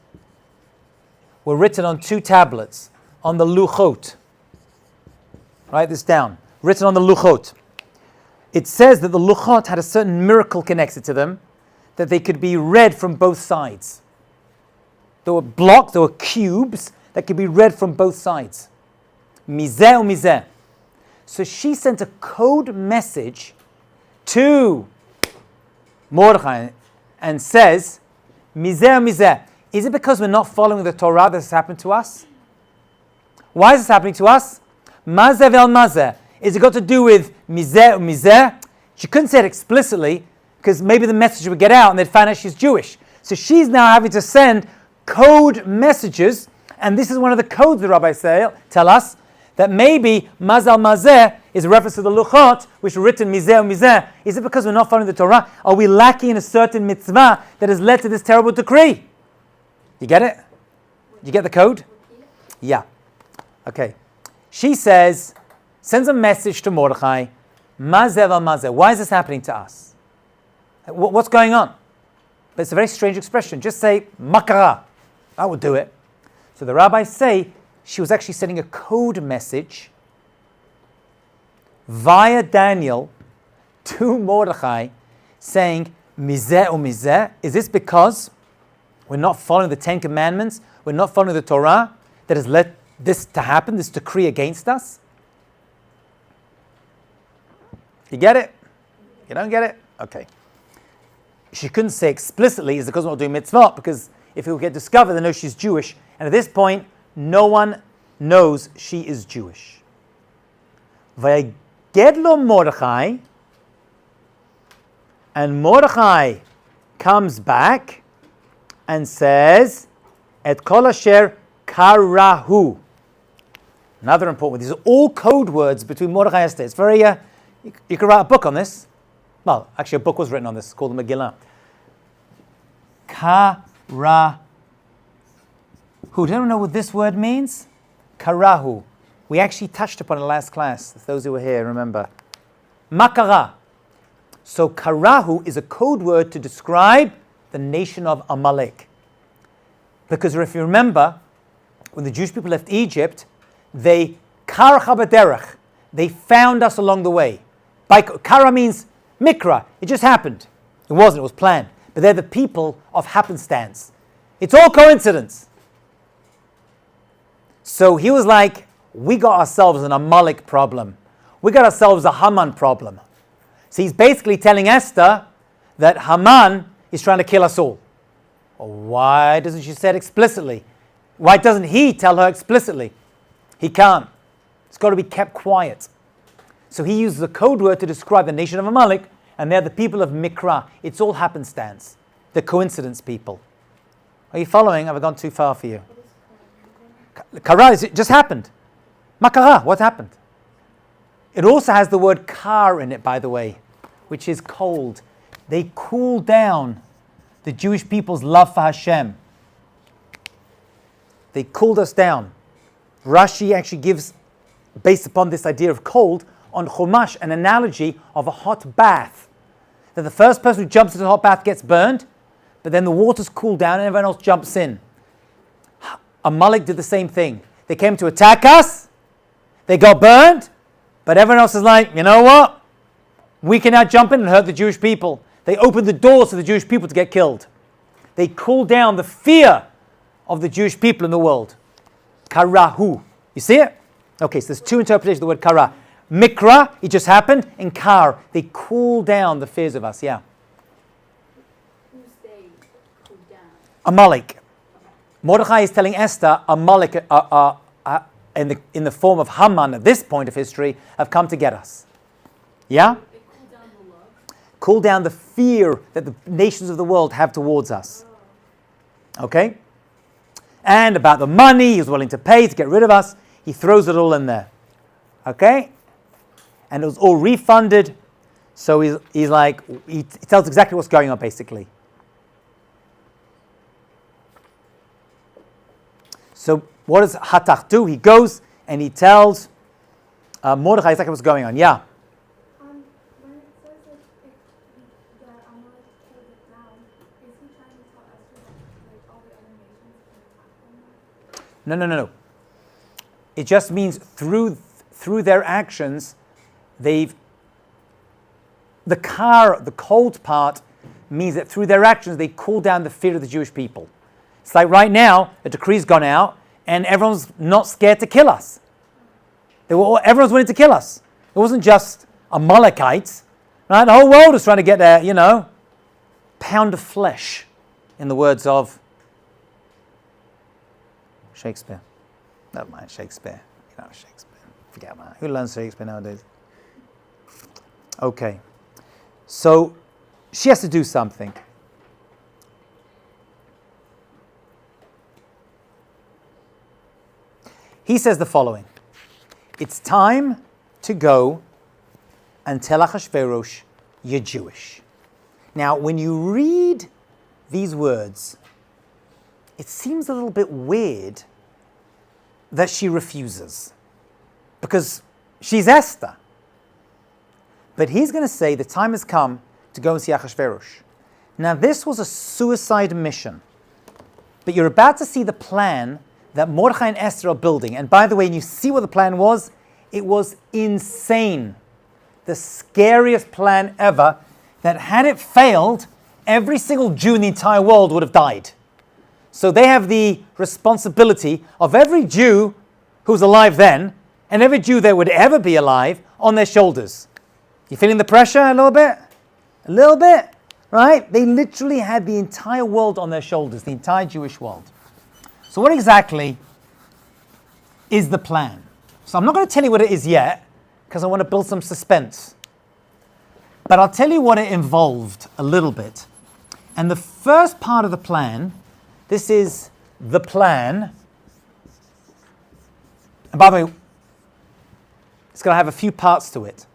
were written on 2 tablets, on the Luchot. Write this down. Written on the Luchot. It says that the Luchot had a certain miracle connected to them, that they could be read from both sides. There were blocks, there were cubes that could be read from both sides. Mizeh or mizeh. So she sent a code message to Mordechai and says, Mizeh or mizeh. Is it because we're not following the Torah that this happened to us? Why is this happening to us? Mazeh vel mazeh. Is it got to do with mizeh or mizeh? She couldn't say it explicitly because maybe the message would get out and they'd find out she's Jewish. So she's now having to send code messages, and this is one of the codes the rabbis tell us, that maybe mazal mazeh is a reference to the Luchot, which were written mizeh or mizeh. Is it because we're not following the Torah? Are we lacking in a certain mitzvah that has led to this terrible decree? You get it? You get the code? Yeah. Okay. She sends a message to Mordechai, Mazev al Mazev. Why is this happening to us? What's going on? But it's a very strange expression. Just say, Makara. That would do it. So the rabbis say she was actually sending a code message via Daniel to Mordechai saying, Mizeh or Mizeh, is this because we're not following the Ten Commandments, we're not following the Torah that has led this to happen, this decree against us? You get it? You don't get it? Okay. She couldn't say explicitly, is because we're not doing mitzvot, because if it will get discovered, they know she's Jewish. And at this point, no one knows she is Jewish. Vayagedlo Mordechai, and Mordechai comes back and says, Et kol asher karahu. Another important word. These are all code words between Mordechai and Esther. It's very, you could write a book on this. Well, actually a book was written on this called the Megillah. Karahu. Does anyone know what this word means? Karahu. We actually touched upon it in last class. Those who were here, remember. Makara. So Karahu is a code word to describe the nation of Amalek. Because if you remember, when the Jewish people left Egypt, they karcha b'derech. They found us along the way. Kara means mikra. It just happened. It wasn't. It was planned. But they're the people of happenstance. It's all coincidence. So he was like, we got ourselves an Amalek problem. We got ourselves a Haman problem. So he's basically telling Esther that Haman is trying to kill us all. Well, why doesn't she say it explicitly? Why doesn't he tell her explicitly? He can't. It's got to be kept quiet. So he uses a code word to describe the nation of Amalek, and they're the people of Mikra. It's all happenstance. The coincidence people. Are you following? Have I gone too far for you? Kara, it just happened. Makara, what happened? It also has the word kar in it, by the way, which is cold. They cool down the Jewish people's love for Hashem. They cooled us down. Rashi actually gives, based upon this idea of cold, on Chumash, an analogy of a hot bath. That the first person who jumps into the hot bath gets burned, but then the waters cool down and everyone else jumps in. Amalek did the same thing. They came to attack us, they got burned, but everyone else is like, you know what? We can now jump in and hurt the Jewish people. They opened the doors for the Jewish people to get killed. They cooled down the fear of the Jewish people in the world. Karahu. You see it? Okay, so there's two interpretations of the word kara. Mikra, it just happened, and kar, they cool down the fears of us. Yeah. Who's they cool down? Amalek. Mordechai is telling Esther, Amalek, in the form of Haman at this point of history, have come to get us. Yeah? They cool down the love. Cool down the fear that the nations of the world have towards us. Okay? And about the money he's willing to pay to get rid of us, he throws it all in there. Okay? And it was all refunded. So he's like, he tells exactly what's going on, basically. So what does Hatach do? He goes and he tells Mordechai exactly what's going on. Yeah? When it says that Amalek pulled it down, is he trying to tell Esther that like all the other nations can attack them? No. It just means through their actions, the cold part means that through their actions they cool down the fear of the Jewish people. It's like right now, a decree's gone out, and everyone's not scared to kill us. Everyone's willing to kill us. It wasn't just Amalekites. Right? The whole world is trying to get their, pound of flesh, in the words of Shakespeare. Never mind Shakespeare. Shakespeare. Forget about it. Who learns Shakespeare nowadays? Okay. So she has to do something. He says the following. It's time to go and tell Achashverosh you're Jewish. Now, when you read these words, it seems a little bit weird that she refuses, because she's Esther. But he's going to say the time has come to go and see Achashverosh. Now, this was a suicide mission. But you're about to see the plan that Mordechai and Esther are building. And by the way, when you see what the plan was, it was insane. The scariest plan ever, that had it failed, every single Jew in the entire world would have died. So they have the responsibility of every Jew who's alive then, and every Jew that would ever be alive, on their shoulders. You feeling the pressure a little bit? A little bit? Right? They literally had the entire world on their shoulders, the entire Jewish world. So what exactly is the plan? So I'm not going to tell you what it is yet, because I want to build some suspense. But I'll tell you what it involved a little bit. And the first part of the plan, this is the plan. And by the way, it's going to have a few parts to it.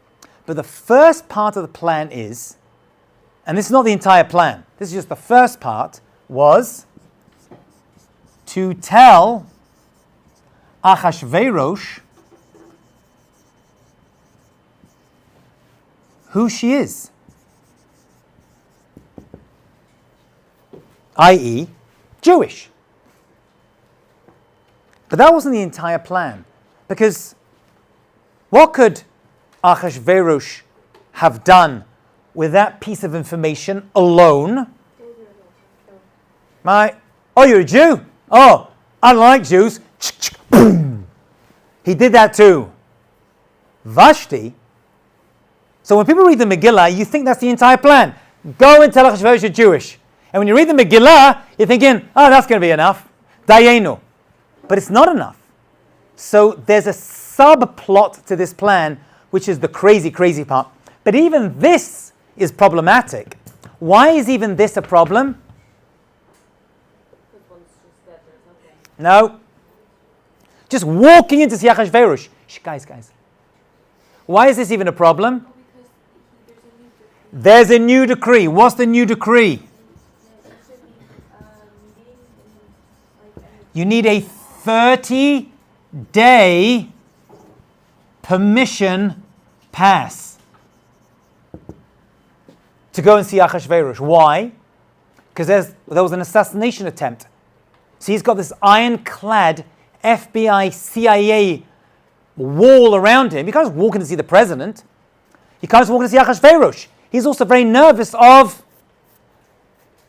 But the first part of the plan is, and this is not the entire plan, this is just the first part, was to tell Achashverosh who she is, i.e., Jewish. But that wasn't the entire plan, because what could Achashverosh have done with that piece of information alone? Oh, you're a Jew? Oh, unlike Jews, boom. He did that too. Vashti. So when people read the Megillah, you think that's the entire plan. Go and tell Achashverosh you're Jewish. And when you read the Megillah, you're thinking, oh, that's going to be enough. Dayenu. But it's not enough. So there's a subplot to this plan, which is the crazy, crazy part. But even this is problematic. Why is even this a problem? No. Just walking into Achashverosh. Guys. Why is this even a problem? There's a new decree. What's the new decree? You need a 30-day permission pass to go and see Achashverosh. Why? Because there was an assassination attempt. So he's got this ironclad FBI, CIA wall around him. He can't just walk in to see the president. He can't just walk in to see Achashverosh. He's also very nervous of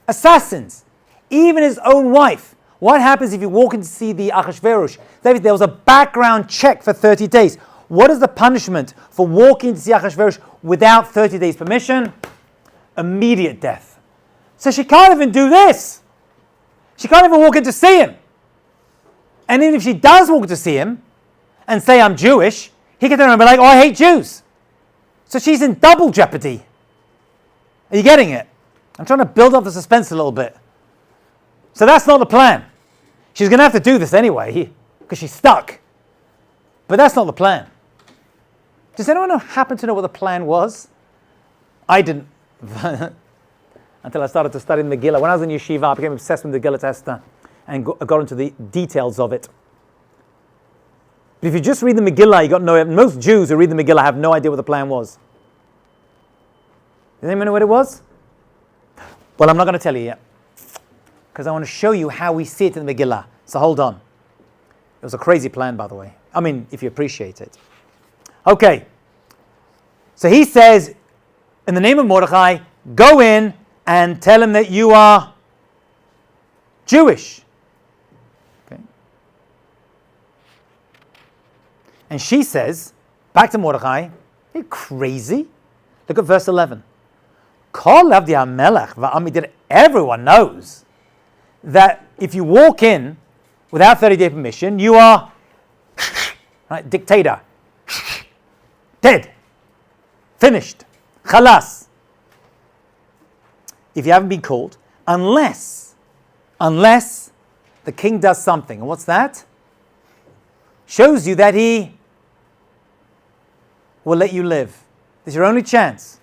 assassins. Even his own wife. What happens if you walk in to see the Achashverosh? There was a background check for 30 days. What is the punishment for walking to see Achashverosh without 30 days permission? Immediate death. So she can't even do this. She can't even walk in to see him. And even if she does walk in to see him and say, I'm Jewish, he can turn around and be like, oh, I hate Jews. So she's in double jeopardy. Are you getting it? I'm trying to build up the suspense a little bit. So that's not the plan. She's going to have to do this anyway, because she's stuck. But that's not the plan. Does anyone happen to know what the plan was? I didn't. Until I started to study Megillah. When I was in yeshiva, I became obsessed with Megillat Esther and got into the details of it. But if you just read the Megillah, most Jews who read the Megillah have no idea what the plan was. Does anyone know what it was? Well, I'm not going to tell you yet, because I want to show you how we see it in the Megillah. So hold on. It was a crazy plan, by the way. I mean, if you appreciate it. Okay. So he says, in the name of Mordechai, go in and tell him that you are Jewish. Okay. And she says, back to Mordechai, are you crazy? Look at verse 11. Everyone knows that if you walk in without 30-day permission, you are right, dictator, dead, finished, khalas. If you haven't been called, unless the king does something. And what's that? Shows you that he will let you live. This is your only chance.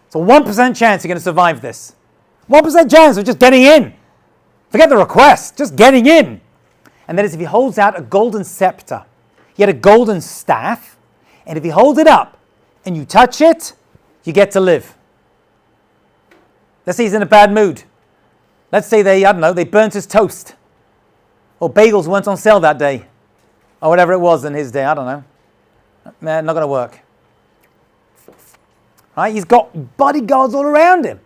It's a 1% chance you're going to survive this. 1% chance of just getting in. Forget the request, just getting in. And that is if he holds out a golden scepter. He had a golden staff, and if he holds it up and you touch it, you get to live. Let's say he's in a bad mood. Let's say they burnt his toast. Or bagels weren't on sale that day. Or whatever it was in his day, I don't know. Man, not going to work. Right? He's got bodyguards all around him.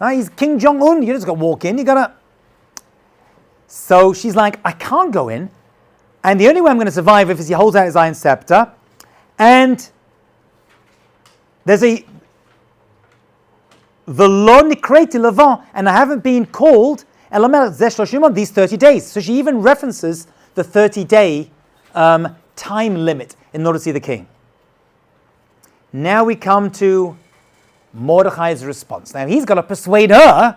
Right? He's King Jong-un. You just got to walk in. You got to... So she's like, I can't go in. And the only way I'm going to survive is he holds out his iron scepter. And there's the lo nikreti levant, and I haven't been called these 30 days. So she even references the 30-day time limit in order to see the king. Now we come to Mordechai's response. Now he's got to persuade her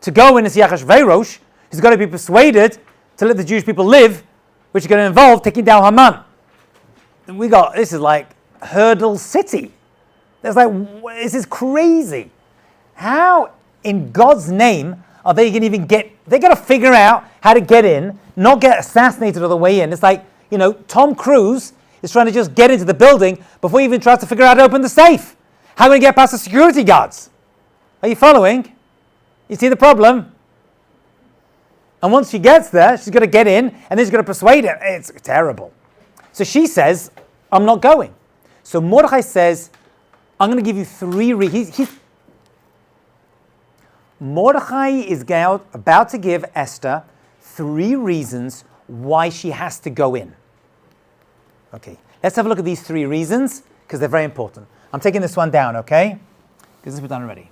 to go in and see Achashverosh. He's got to be persuaded to let the Jewish people live, which is going to involve taking down Haman. And this is like Hurdle City. There's this is crazy. How in God's name are they going to even they got to figure out how to get in, not get assassinated on the way in. It's like, Tom Cruise is trying to just get into the building before he even tries to figure out how to open the safe. How are we going to get past the security guards? Are you following? You see the problem? And once she gets there, she's got to get in, and then she's got to persuade him. It's terrible. So she says, I'm not going. So Mordechai says, I'm going to give you 3 reasons. Mordechai is about to give Esther 3 reasons why she has to go in. Okay, let's have a look at these 3 reasons, because they're very important. I'm taking this one down, okay? Because this was done already.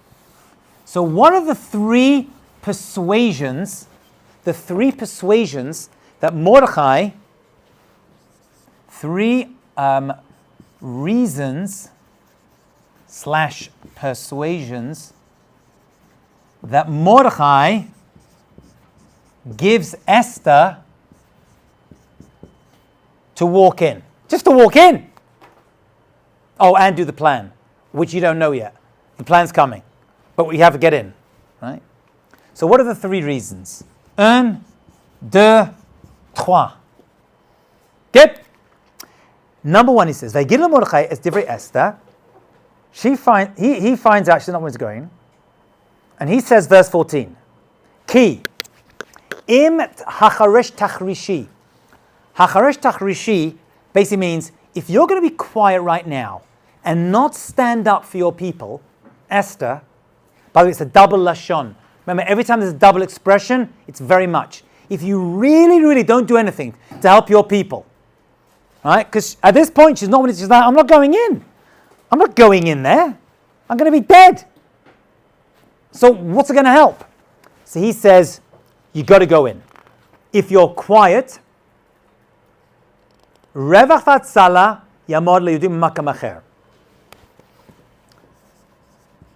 So one of the 3 persuasions that Mordechai, 3 reasons / persuasions that Mordechai gives Esther to walk in. Just to walk in. Oh, and do the plan, which you don't know yet. The plan's coming, but we have to get in, right? So what are the 3 reasons? 1, 2, 3. Good? Number 1, he says, Vayigid Mordechai es divrei Esther. He finds out she's not where he's going. And he says, verse 14, Ki im hacharesh tachrishi. Hacharesh tachrishi basically means, if you're going to be quiet right now and not stand up for your people, Esther, by the way, it's a double lashon. Remember, every time there's a double expression, it's very much. If you really, really don't do anything to help your people, right? Because at this point, she's like, I'm not going in. I'm not going in there. I'm going to be dead. So what's it going to help? So he says, you got to go in. If you're quiet, revach sala yamod leyudim makam acher.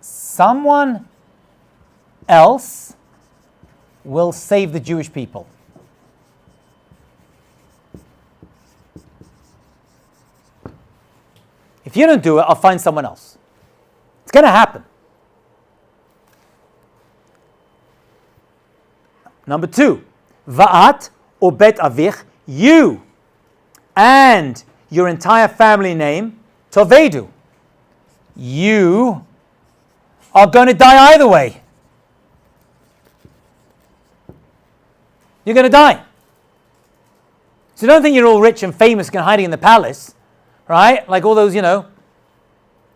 Someone else will save the Jewish people. If you don't do it, I'll find someone else. It's going to happen. Number 2, va'at or bet avich, you and your entire family name, tovedu. You are going to die either way. You're going to die. So don't think you're all rich and famous and hiding in the palace, right? Like all those,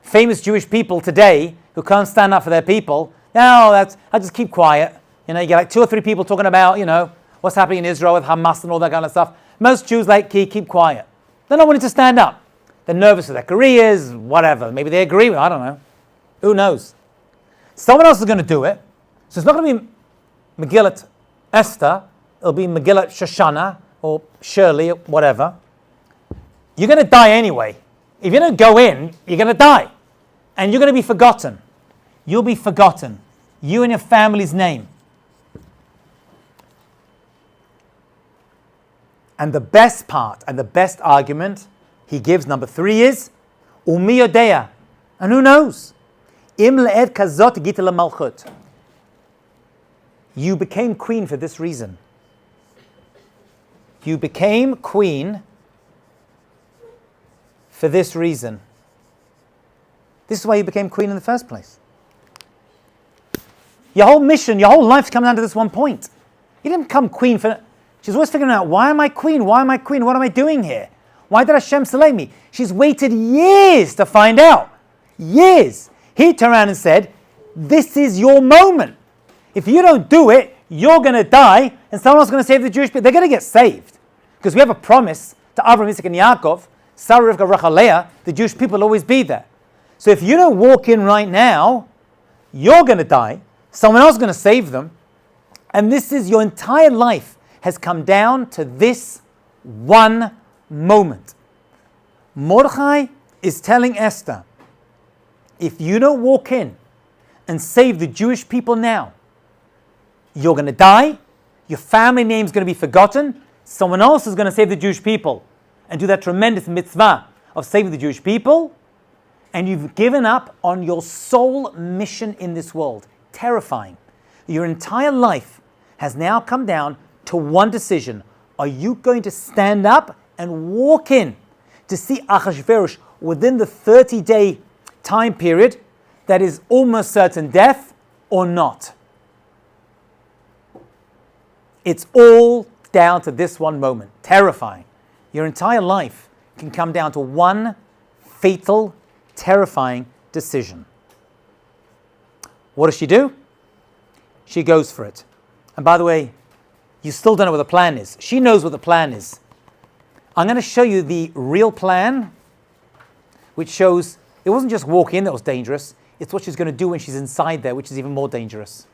famous Jewish people today who can't stand up for their people. No, I'll just keep quiet. You get like 2 or 3 people talking about, what's happening in Israel with Hamas and all that kind of stuff. Most Jews keep quiet. They're not willing to stand up. They're nervous of their careers, whatever. Maybe they agree with it, I don't know. Who knows? Someone else is going to do it. So it's not going to be Megillat Esther. It'll be Megillat Shoshana or Shirley or whatever. You're going to die anyway. If you don't go in, you're going to die. And you're going to be forgotten. You'll be forgotten. You and your family's name. And the best part and the best argument he gives, number 3, is Umi Yodea. And who knows? Im le'ed kazot gita malchut. You became queen for this reason. You became queen for this reason. This is why you became queen in the first place. Your whole mission, your whole life's come down to this one point. You didn't become queen for... She's always figuring out, why am I queen? Why am I queen? What am I doing here? Why did Hashem select me? She's waited years to find out. Years. He turned around and said, this is your moment. If you don't do it, you're going to die, and someone else is going to save the Jewish people. They're going to get saved. Because we have a promise to Avraham, Isaac, and Yaakov, Sarah, Rivka, Rachel, Leah, the Jewish people will always be there. So if you don't walk in right now, you're going to die. Someone else is going to save them. And this is your entire life has come down to this one moment. Mordechai is telling Esther, if you don't walk in and save the Jewish people now, you're going to die, your family name is going to be forgotten, someone else is going to save the Jewish people and do that tremendous mitzvah of saving the Jewish people, and you've given up on your sole mission in this world. Terrifying. Your entire life has now come down to one decision. Are you going to stand up and walk in to see Achashverosh within the 30-day time period that is almost certain death, or not? It's all down to this one moment. Terrifying. Your entire life can come down to one fatal, terrifying decision. What does she do? She goes for it. And by the way, you still don't know what the plan is. She knows what the plan is. I'm going to show you the real plan, which shows it wasn't just walk in that was dangerous. It's what she's going to do when she's inside there, which is even more dangerous.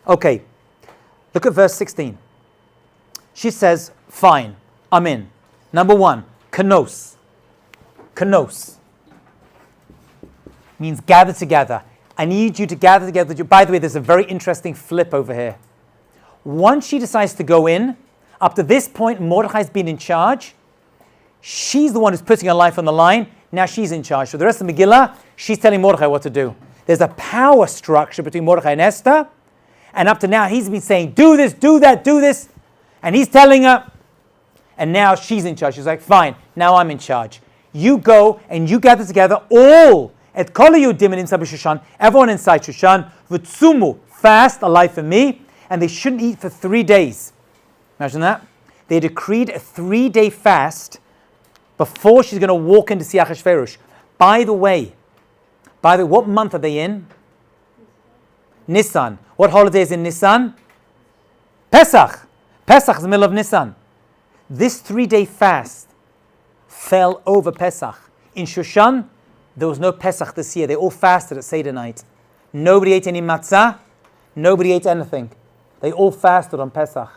Okay, look at verse 16. She says, fine, I'm in. Number one, kanos. Kanos means gather together. I need you to gather together. By the way, there's a very interesting flip over here. Once she decides to go in, up to this point, Mordechai's been in charge. She's the one who's putting her life on the line. Now she's in charge. For the rest of the Megillah, she's telling Mordechai what to do. There's a power structure between Mordechai and Esther. And up to now, he's been saying, do this, do that, do this. And he's telling her. And now she's in charge. She's like, fine, now I'm in charge. You go and you gather together all at Kol Yehudim and inside Shushan, everyone inside Shushan, v'tzumu, fast, a life for me, and they shouldn't eat for 3 days. Imagine that. They decreed a 3-day fast before she's going to walk in to see Achashverosh. By the way, what month are they in? Nisan. What holiday is in Nisan? Pesach. Pesach is the middle of Nisan. This 3-day fast fell over Pesach. In Shushan, there was no Pesach this year. They all fasted at Seder night. Nobody ate any matzah. Nobody ate anything. They all fasted on Pesach.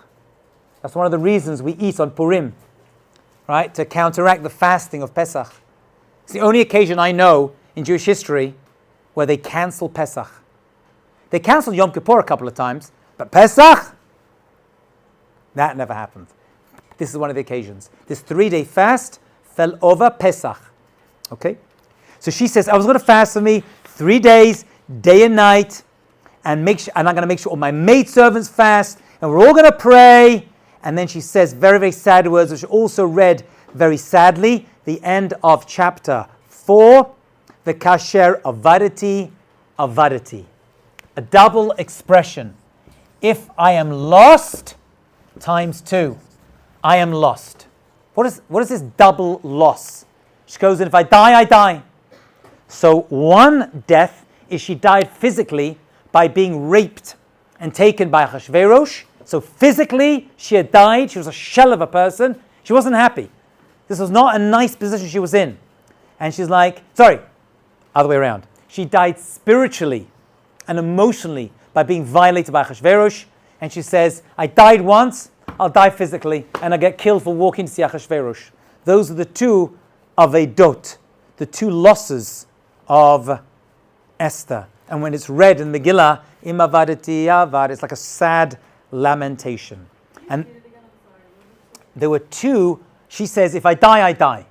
That's one of the reasons we eat on Purim, right? To counteract the fasting of Pesach. It's the only occasion I know in Jewish history where they cancel Pesach. They canceled Yom Kippur a couple of times, but Pesach, that never happened. This is one of the occasions. This 3-day fast fell over Pesach. Okay? So she says, I was going to fast for me 3 days, day and night, and I'm going to make sure all my maidservants fast, and we're all going to pray. And then she says very, very sad words, which are also read very sadly, the end of chapter 4, the kasher avadati, avadati. A double expression. If I am lost, times 2. I am lost. What is this double loss? She goes in, if I die, I die. So one death is she died physically by being raped and taken by Achashverosh. So physically, she had died. She was a shell of a person. She wasn't happy. This was not a nice position she was in. And she's like, other way around. She died spiritually and emotionally by being violated by Achashverosh. And she says, I died once, I'll die physically, and I'll get killed for walking to see Achashverosh. Those are the two avedot, the two losses of Esther. And when it's read in Megillah, imavadati avad, it's like a sad lamentation. And there were two, she says, if I die, I die.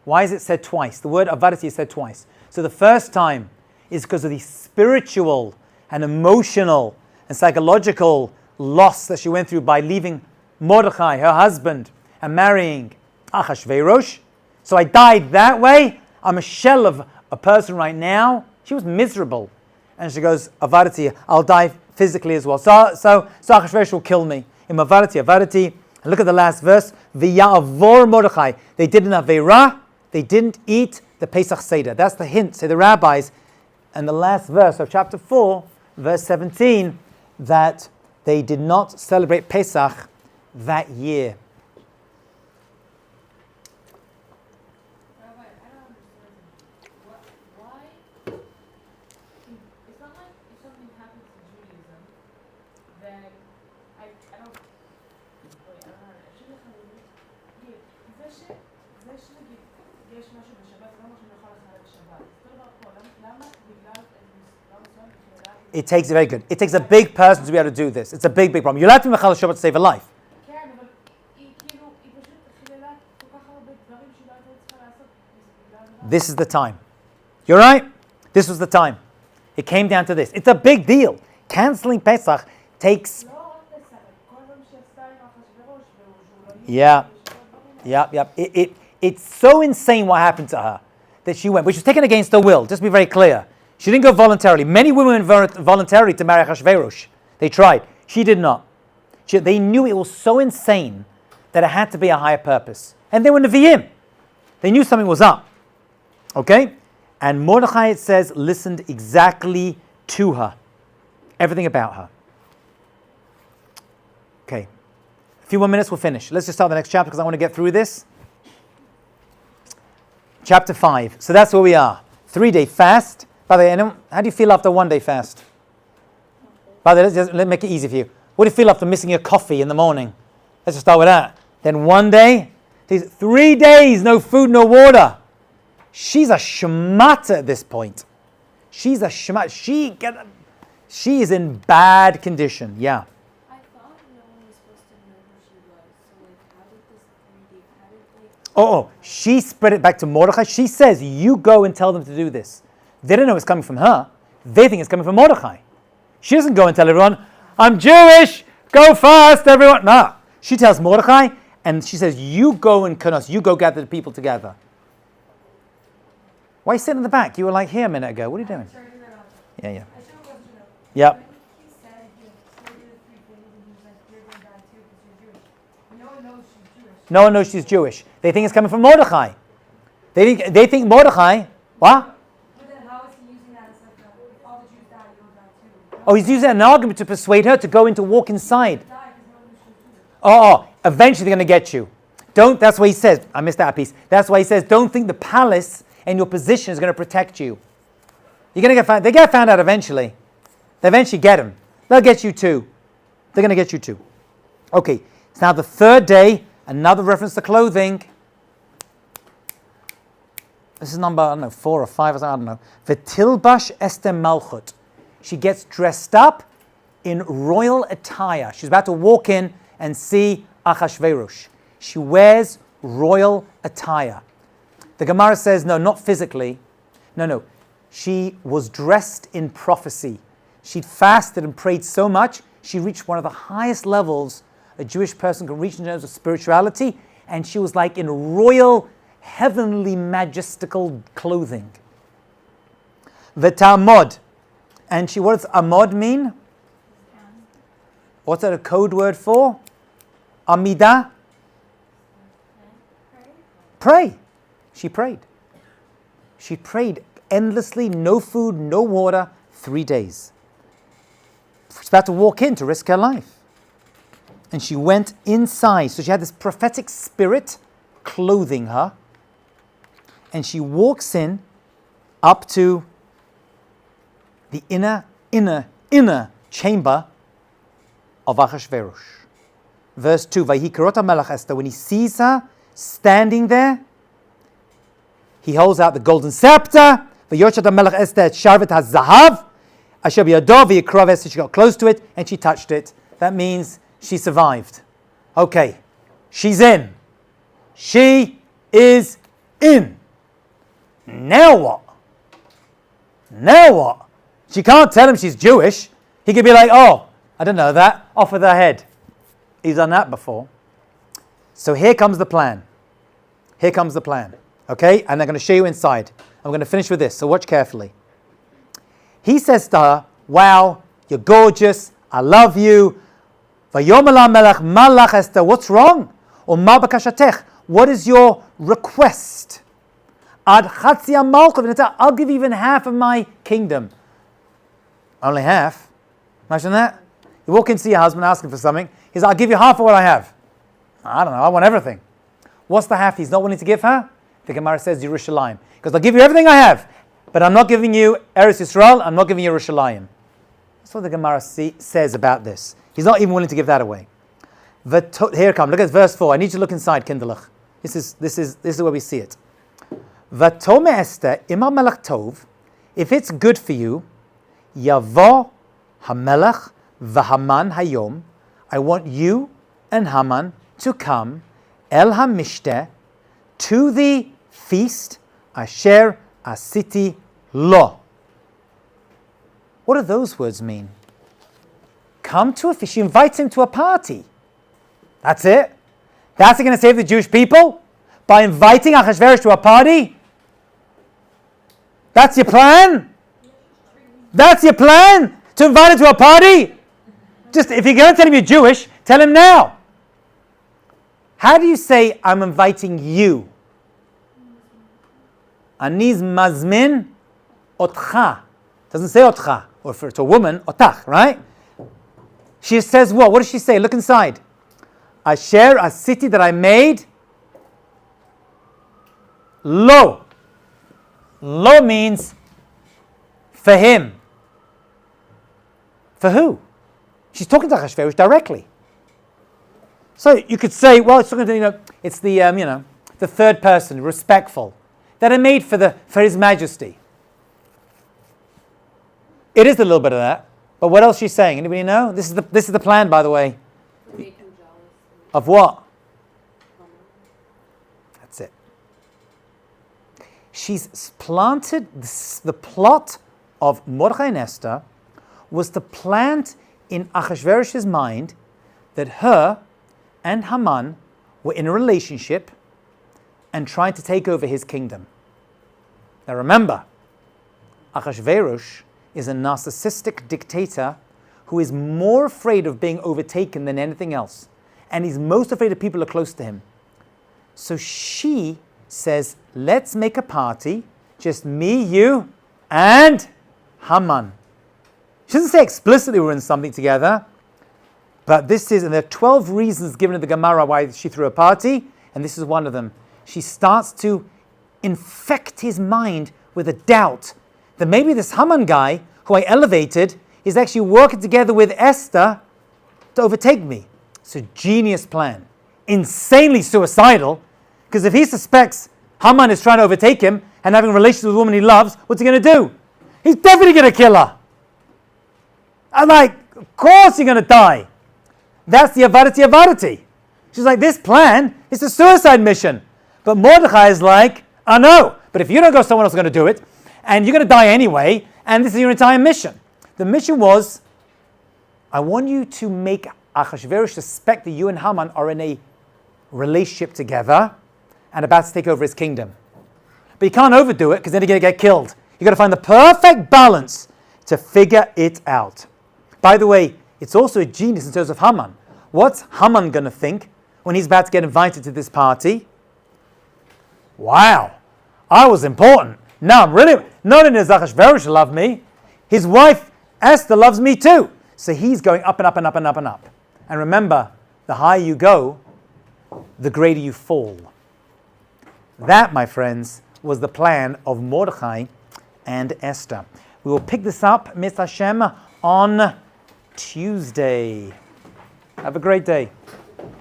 Why is it said twice? The word avadati is said twice. So the first time is because of the spiritual and emotional and psychological loss that she went through by leaving Mordechai, her husband, and marrying Achashverosh. So I died that way. I'm a shell of a person right now. She was miserable. And she goes, Avarati, I'll die physically as well. So Achashverosh will kill me. In Avarati. And look at the last verse. V'ya'avor Mordechai. They did an Aveirah. They didn't eat the Pesach Seder. That's the hint, say the rabbis. And the last verse of chapter 4, verse 17, that they did not celebrate Pesach that year. Rabbi, I don't understand. Why? It's not like if something happens to Judaism, then I don't. Wait, I don't know. I shouldn't have זה שנגיד, יש משהו בשבת, לא משהו נאכל אחרי בשבת. אותו דבר פה, למה בגלל It takes very good. It takes a big person to be able to do this. It's a big problem. You'll have to be mechal Shabbat to save a life. כן, אבל היא פשוט חיללה כל כך הרבה דברים שהיא לא הייתה צריכה לעשות. This is the time. You're right? This was the time. It came down to this. It's a big deal. Canceling Pesach takes... Yeah. It's so insane what happened to her that she went, which was taken against her will. Just to be very clear. She didn't go voluntarily. Many women went voluntarily to marry Achashverosh. They tried. She did not. They knew it was so insane that it had to be a higher purpose. And they were Nevi'im. They knew something was up. Okay? And Mordechai, it says, listened exactly to her. Everything about her. Okay. A few more minutes, we'll finish. Let's just start the next chapter because I want to get through this. Chapter 5. So that's where we are. 3-day fast. By the way, how do you feel after 1 day fast? By the way, let's make it easy for you. What do you feel after missing your coffee in the morning? Let's just start with that. Then 1 day, 3 days, no food, no water. She's a shemata at this point. She's a shemata. She is in bad condition. Yeah. I thought no one was supposed to know who she was. So how did this 3D, She spread it back to Mordechai. She says, you go and tell them to do this. They don't know it's coming from her. They think it's coming from Mordechai. She doesn't go and tell everyone, I'm Jewish, go fast, everyone. No. She tells Mordechai, and she says, you go and kanos, you go gather the people together. Why are you sitting in the back? You were like here a minute ago. What are you doing? Yeah. I should have question though. Yep. When he said, so did the 3 things, and he was like, you're going to die too because you're Jewish. No one knows she's Jewish. No one knows she's Jewish. They think it's coming from Mordechai. They think Mordechai, what? But then how is he using that as like, if all the Jews die, you'll die too? Oh, he's using an argument to persuade her to go in to walk inside. Die because no one knows she's Jewish. Eventually they're going to get you. That's why he says, I missed that piece. That's why he says, don't think the palace and your position is going to protect you. You're going to get found. They get found out eventually. They eventually get him. They'll get you too. They're going to get you too. Okay, so now the 3rd day, another reference to clothing. This is number, 4 or 5 or something, I don't know. V'tilbash Esther Malchut. She gets dressed up in royal attire. She's about to walk in and see Achashverosh. She wears royal attire. The Gemara says, no, not physically. No. She was dressed in prophecy. She'd fasted and prayed so much, she reached one of the highest levels a Jewish person can reach in terms of spirituality, and she was like in royal, heavenly, majestical clothing. V'tamod. And what does amod mean? What's that a code word for? Amidah? Pray. She prayed. She prayed endlessly, no food, no water, 3 days. She's about to walk in to risk her life. And she went inside. So she had this prophetic spirit clothing her. And she walks in up to the inner chamber of Achashverosh. Verse 2, Vayhikarot HaMelech Esther, when he sees her standing there, he holds out the golden scepter. V'yoshat HaMelech Esther et Sharvet HaZahav, Asher b'yado v'yikrav Esther, she got close to it and she touched it. That means she survived. Okay, she's in. She is in. Now what? Now what? She can't tell him she's Jewish. He could be like, I don't know that. Off with her head. He's done that before. So here comes the plan. Here comes the plan. Okay? And I'm going to show you inside. I'm going to finish with this, so watch carefully. He says to her, wow, you're gorgeous. I love you. Vayomer melech malach Esther. What's wrong? Or ma bakashatech. What is your request? Ad chatzia malchut. I'll give you even half of my kingdom. Only half? Imagine that. You walk in to see your husband asking for something. He's like, I'll give you half of what I have. I don't know, I want everything. What's the half he's not willing to give her? The Gemara says Yerushalayim. Because I'll give you everything I have, but I'm not giving you Eretz Yisrael, I'm not giving you Yerushalayim. That's what the Gemara says about this. He's not even willing to give that away. Here come, look at verse 4. I need you to look inside, Kinderlich. This is where we see it. Vatome Esther, imam melech tov, if it's good for you, yavo hamelech v'haman hayom, I want you and Haman to come el hamishte, to the feast, asher asiti lo. What do those words mean? Come to a feast. She invites him to a party. That's it. That's going to save the Jewish people? By inviting Achashverosh to a party? That's your plan? That's your plan? To invite him to a party? Just, if you're going to tell him you're Jewish, tell him now. How do you say, I'm inviting you? Aniz mazmin otcha. Doesn't say otcha. Or if it's a woman, otach, right? She says what? What does she say? Look inside. Asher, a city that I made. Lo. Lo means for him. For who? She's talking to Achashverosh directly. So you could say, well, it's talking to, it's the, the third person, respectful, that I made for His Majesty. It is a little bit of that. But what else is she saying? Anybody know? This is the plan, by the way. To make him jealous. Of what? That's it. She's planted the plot of Mordechai and Esther was to plant in Achashverosh's mind that her and Haman were in a relationship and trying to take over his kingdom. Now remember, Achashverosh is a narcissistic dictator who is more afraid of being overtaken than anything else. And he's most afraid of people who are close to him. So she says, let's make a party, just me, you, and Haman. She doesn't say explicitly we're in something together, but this is, and there are 12 reasons given in the Gemara why she threw a party, and this is one of them. She starts to infect his mind with a doubt that maybe this Haman guy, who I elevated, is actually working together with Esther to overtake me. It's a genius plan. Insanely suicidal, because if he suspects Haman is trying to overtake him and having relations with a woman he loves, what's he going to do? He's definitely going to kill her. I'm like, of course you're going to die. That's the avarati. She's like, this plan is a suicide mission. But Mordechai is like, I know, but if you don't go, someone else is going to do it, and you're going to die anyway, and this is your entire mission. The mission was, I want you to make Achashverosh suspect that you and Haman are in a relationship together and about to take over his kingdom. But you can't overdo it because then you're going to get killed. You've got to find the perfect balance to figure it out. By the way, it's also a genius in terms of Haman. What's Haman going to think when he's about to get invited to this party? Wow, I was important. Now I'm really, not only does Achashverosh love me, his wife Esther loves me too. So he's going up and up and up and up and up. And remember, the higher you go, the greater you fall. That, my friends, was the plan of Mordechai and Esther. We will pick this up, Miss Hashem, on Tuesday. Have a great day.